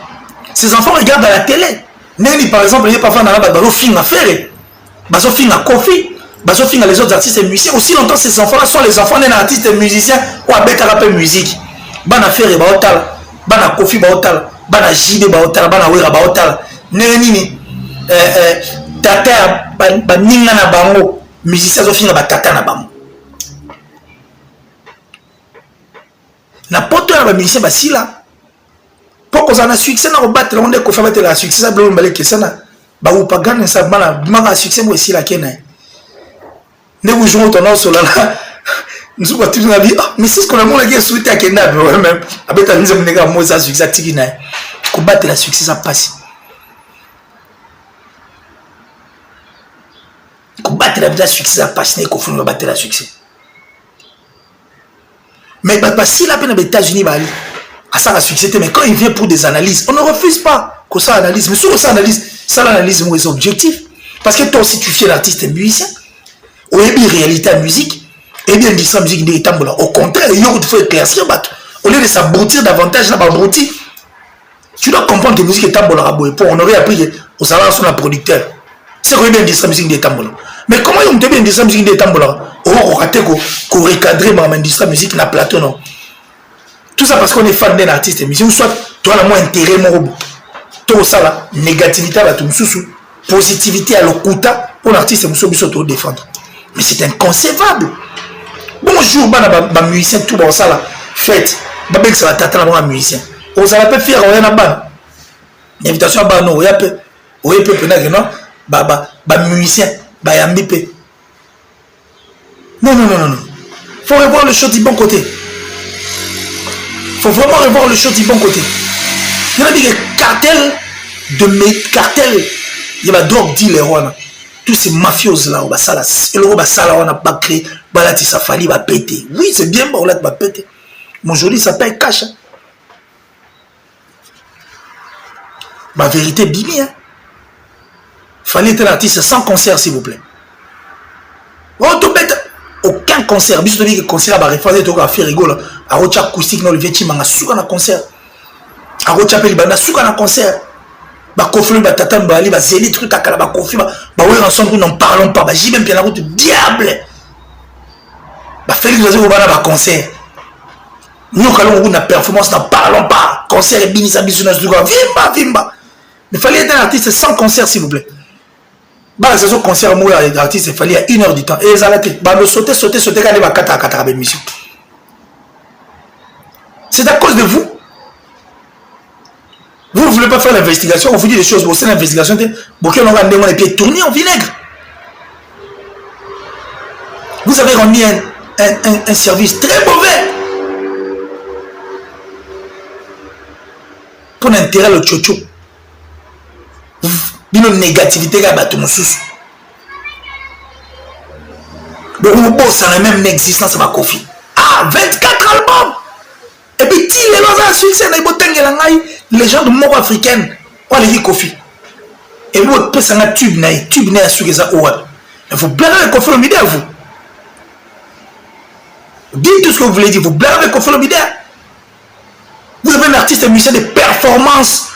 Ces enfants regardent à la télé. Neni, par exemple, il y a parfois dans la film à faire. Film à Kofi. Film à les autres artistes et musiciens. Aussi longtemps, ces enfants-là sont les enfants d'un artiste et musicien ou avec un rappel musique. Bana faire baotal, bana Kofi baotal, bana JD baotal, bana Wera baotal. Neni, tata, baninga na bango, musicien zofina batata na bango. N'importe quel musicien basi là. Pourquoi on a succès dans le battre, on a fait le succès, ça bloque le que ça n'a pas ou pas gagner ça, mal succès moi ici la kena. Ne vous jouons ton nom sur là, nous sommes tous dans la vie. Mais c'est ce qu'on a mon gars souhaité à Kenya même. Avec un nous gars moi ça succès tigina. Combattre le succès ça passe. Combattre le succès ça passe, n'est qu'au fond on battre le succès. Mais si la peine aux États-Unis va aller. À ça la succès, mais quand il vient pour des analyses, on ne refuse pas que ça analyse. Mais sur ça analyse, ça l'analyse moi est objectif. Parce que toi aussi tu fais l'artiste et musicien, ou bien réalité à musique, et bien dit ça musique des tambours. Au contraire, il faut éclaircir, au lieu de s'abrutir davantage, tu dois comprendre que la musique est tambour. On aurait appris au salaire sur la producteur. C'est qu'on bien dit ça musique des tambours. Mais comment on peut bien dire ça musique des tambours? On a recadrer ma industrie musique na plateau non. Tout ça parce qu'on est fan d'un artiste et musicien, soit tu as le moins intérêt, tout ça là, négativité à tout sous, positivité à l'okuta pour l'artiste et musicien te défendre. Mais c'est inconcevable. Bonjour, bah musicien, tout ça là, faites, bah ça va t'attendre à musicien. On ça peut faire rien à bas. L'invitation à bas non, on peut penser non, bah musicien, bah yambipé. Non. Faut revoir le show du bon côté. Il faut vraiment revoir le chose du bon côté. Il y a des cartels, il y a des drogue dealers, tous ces mafios là, on n'a pas créé, ça fallait péter. Oui, c'est bien, on va péter. Mais aujourd'hui, ça paye cash. Ma vérité, bimi. Il fallait être un artiste sans concert, s'il vous plaît. Oh, tout bête. Aucun concert, bis de concert à refaire des à faire rigolo. À Rocha acoustique dans le Vietnam, à souka na concert. À Rocha Pelibana, souka na concert. Bah Kofi, bah Tatan, bah Ali, bah Zéli, truc à Kala, bah Kofi, bah oui, ensemble, nous n'en parlons pas. Bah j'y même bien la route, diable. Bah Félix, vous avez un concert. Nous, quand on a performance, n'en parlons pas. Concert et bini, ça bisou, vimba. Mais il fallait être un artiste sans concert, s'il vous plaît. Bah, c'est ce concert, moi, les artistes, il fallait 1 heure du temps. Et ils arrêtaient. Bah, le sauter, quand il va 4 émission. C'est à cause de vous. Vous ne voulez pas faire l'investigation, on vous dit des choses. Bon, c'est l'investigation. Bon, qu'on aura les pieds tournés en vinaigre. Vous avez rendu un service très mauvais. Pour l'intérêt, le tchotcho. Une négativité qui a battu mon sous. Le robot, ça n'a même existence, ma Kofi. Ah, 24 albums. Et puis, si les gens ont succès, les gens de mort africaine, on les dit Kofi. Et vous, vous avez un tube, à succès. Il faut bien le Kofi au milieu, vous. Dites tout ce que vous voulez dire. Vous blavez Koffi Olomide. Vous avez un artiste musicien de performance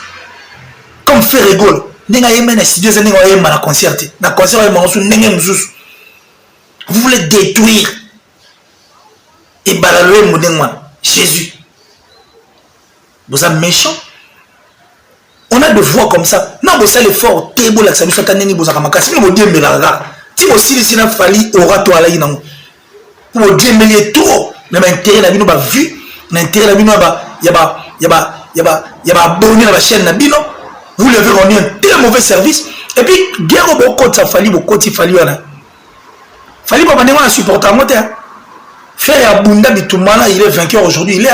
comme Ferrégol. Vous voulez détruire et balayer Jésus. Vous êtes méchant. On a des voix comme ça. Non, vous savez l'effort. Si vous avez vous dites trop, mais l'intérêt n'a pas vu, l'intérêt n'a pas abonné à la chaîne n'a pas. Vous l'avez rendu un très mauvais service. Et puis, guerre au côté, ça fallait beaucoup de fallait. Fallait pas vraiment supporter à monter. Faire Abunda Bitumana, il est vainqueur aujourd'hui. Il est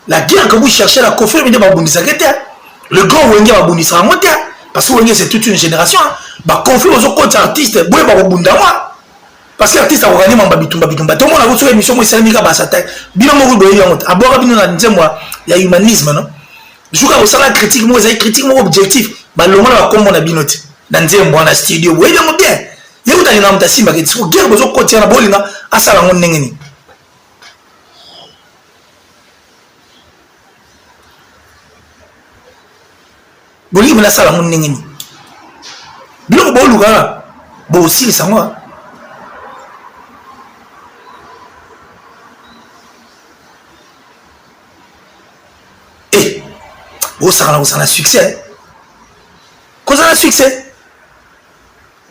la guerre que vous cherchez à Koffi Olomide va Bundi Sakete. Le grand Wenge va Bundi sera monté. Parce que Wenge c'est toute une génération. Bah Koffi aux côté artistes, boy va Bunda moi. Parce que l'artiste a regardé mon Bitumba Bitumba. Tout le monde a vu sur l'émission moi c'est Mika Basata. Bino mo boy ya honte. Abora bino na nze moi, il y a humanisme non. Je crois que ça la critique moi, c'est critique moi objectif. Bah le monde va comme on a binoté. Dans nze moi na studio. Oui bien bien. Il y a où dans la simba qui dit guerre bezo côté na bolina asala ngon ngeni. Boli mena sala ngon ngeni. Bilo bo luka bo aussi ça moi. Ça a un succès. Quand ça a un succès.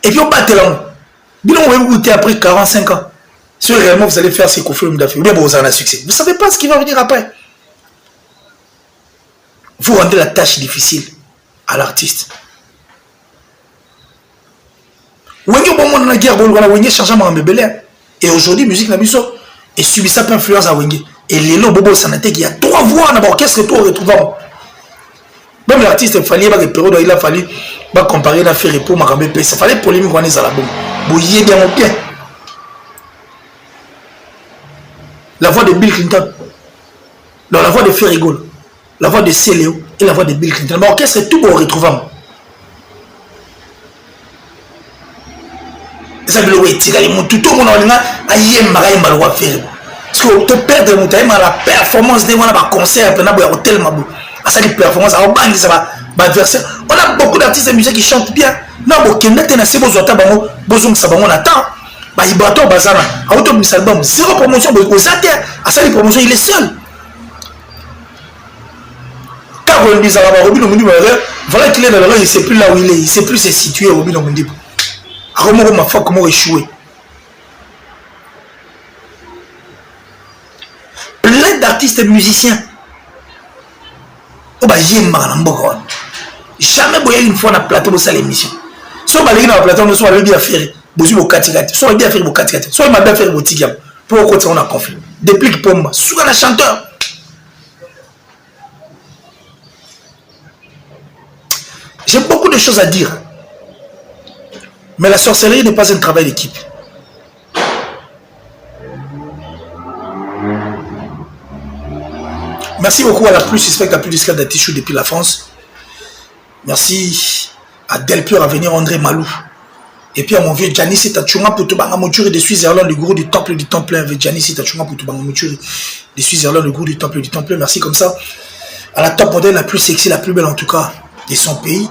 Et puis on bat là. Bien on va vous goûter après 45 ans. Si réellement vous allez faire ces Koffi Olomide d'affaires, bien vous avez un succès. Vous ne savez pas ce qui va venir après. Vous rendez la tâche difficile à l'artiste. Wenge bon monde dans la guerre, Wenge changement en bébé. Et aujourd'hui, musique n'a biso et subit sa peu influence à Wenge. Et les lots bobo sanaté qui a 3 voix dans l'orchestre que toi retrouvons. Même l'artiste, il fallait que période il a fallu comparer la faire pour Marambe il fallait polémique qu'on est à la bombe. Bouillé bien mon pied. La voix de Bill Clinton, la voix de Ferrégol, la voix de Céléo et la voix de Bill Clinton. L'orchestre est tout bon retrouvant. Ça veut dire que tout le monde a yé malwa faire. Parce que tu perds de montagne la performance de mon concert pendant le hôtel Mabou. À ça, les performances, on a beaucoup d'artistes musiciens qui chantent bien. Non, bon, qui n'est pas besoin on attend. Bah, il bateau bazar. À auto album, 0 promotion aux artères. À ça, les promotions, il est seul. Car on dit ça, Robin Omundi, voilà qu'il est dans le il ne sait plus là où il est, il ne sait plus se situer, Robin Omundi. À Romo, ma foi, comment échouer. Plein d'artistes musiciens. Jamais une fois dans le plateau de cette émission. Soit dans le plateau, soit on bien faire, soit bien faire, soit on bien faire, pour qu'on a conflit. Depuis que pour moi, soit un chanteur. J'ai beaucoup de choses à dire. Mais la sorcellerie n'est pas un travail d'équipe. Merci beaucoup à la plus suspecte, la plus discrète des Tichou depuis la France. Merci à Delpure à venir André Malou. Et puis à mon vieux Janice Tachunga pour tout bangamouture de Suisse-Irlande, le gourou du temple du temple. Avec Janice Tachunga pour tout bangamouture de Suisse-Irlande, le gourou du temple du temple. Merci comme ça. À la top modèle, la plus sexy, la plus belle en tout cas de son pays.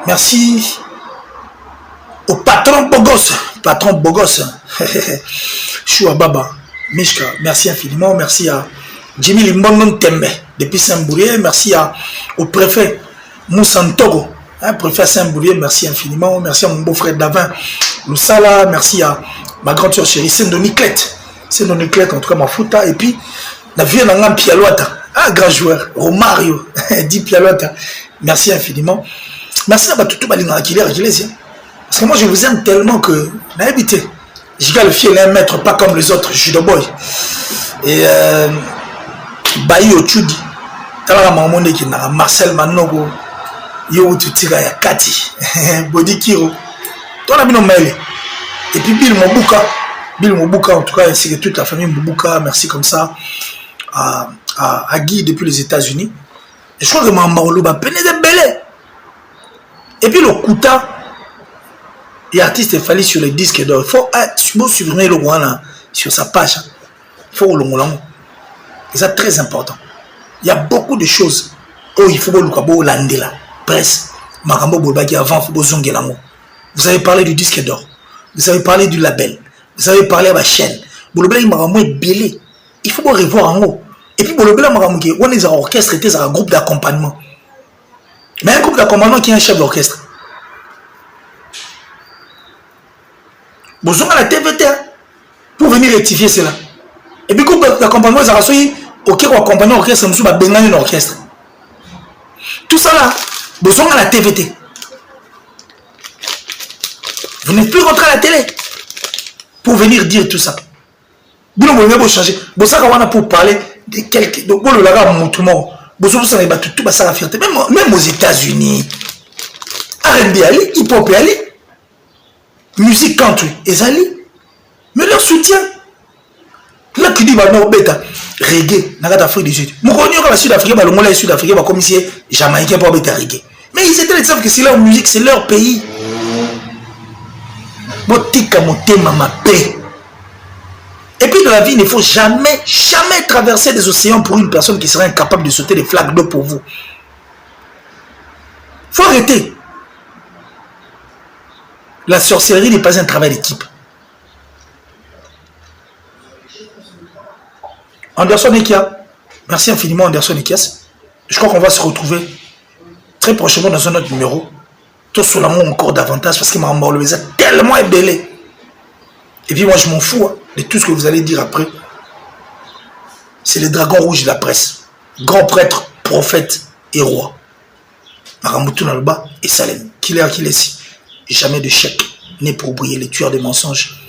Merci au patron Bogos. Patron Bogos. Choua Baba. Mishka. Merci infiniment. Merci à Jimmy Limbondon Tembe, depuis Saint-Bourier. Merci au préfet Moussantogo, préfet Saint-Bourier, merci infiniment. Merci à mon beau-frère Davin Loussala. Merci à ma grande soeur chérie, Saint-Doniclette. Saint-Doniclette, en tout cas, ma fouta. Et puis, la vie de Pialoata, un grand joueur, Romario, dit Pialoata. Merci infiniment. Merci à tout Balina Akilé. Parce que moi, je vous aime tellement que, n'habitez. Je vais le fier un maître, pas comme les autres, judo boy. Et Bayi Ochudi, Tala Mamonde qui n'a Marcel Manogo, Yo Tutira ya Kati, Bodi Kiro, toi la bino mail. Et puis Bill Mobuka, en tout cas, ainsi que toute la famille Mobuka, merci comme ça à Guy depuis les États-Unis. Et je crois que Mamaroloba peine de belé. Et puis le Kouta, et artiste est fallu sur les disques d'or. Il faut supprimer le Rwanda sur sa page. faut le et ça très important. Il y a beaucoup de choses où il faut le landela presse makambo bolbaki avant faut zongelango. Vous avez parlé du disque d'or, vous avez parlé du label, vous avez parlé de la chaîne. Bolobela makambo est belé, il faut revoir en haut. Et puis bolobela makambo qui on est un orchestre et un groupe d'accompagnement. Mais un groupe d'accompagnement qui est un chef d'orchestre. Vous avez la TVT pour venir rectifier cela. Et puis groupe d'accompagnement ça va ok pour accompagner l'orchestre nous va benganer l'orchestre. Tout ça là, vous avez la TVT. Vous n'êtes plus rentré à la télé pour venir dire tout ça. Vous avez changer. Vous avez pour parler de quelques. Donc, vous avez moutoumou. Vous avez tout ça la fierté. Même aux États-Unis, R&B ali, hip-hop ali, musique country, ils ali. Mais leur soutien. Là qui dit bah non bêta reggae dans l'Afrique du Sud. Mon connu au Sud-Afrique, bah le monde est Sud-Africain, bah comme ici Jamaïcain pour bêta reggae. Mais ils étaient savent que c'est leur musique, c'est leur pays. Motika motema ma paix. Et puis dans la vie, il ne faut jamais traverser des océans pour une personne qui serait incapable de sauter des flaques d'eau pour vous. Faut arrêter. La sorcellerie n'est pas un travail d'équipe. Anderson Ekia, merci infiniment Anderson Ekias. Je crois qu'on va se retrouver très prochainement dans un autre numéro. Tout sur l'amour encore davantage parce qu'il m'a embarqué tellement ébellé. Et puis moi je m'en fous de tout ce que vous allez dire après. C'est le dragon rouge de la presse. Grand prêtre, prophète et roi. Maramoutou Nalba et Salem. Qu'il est ici. Jamais de chèque, né pour briller les tueurs des mensonges.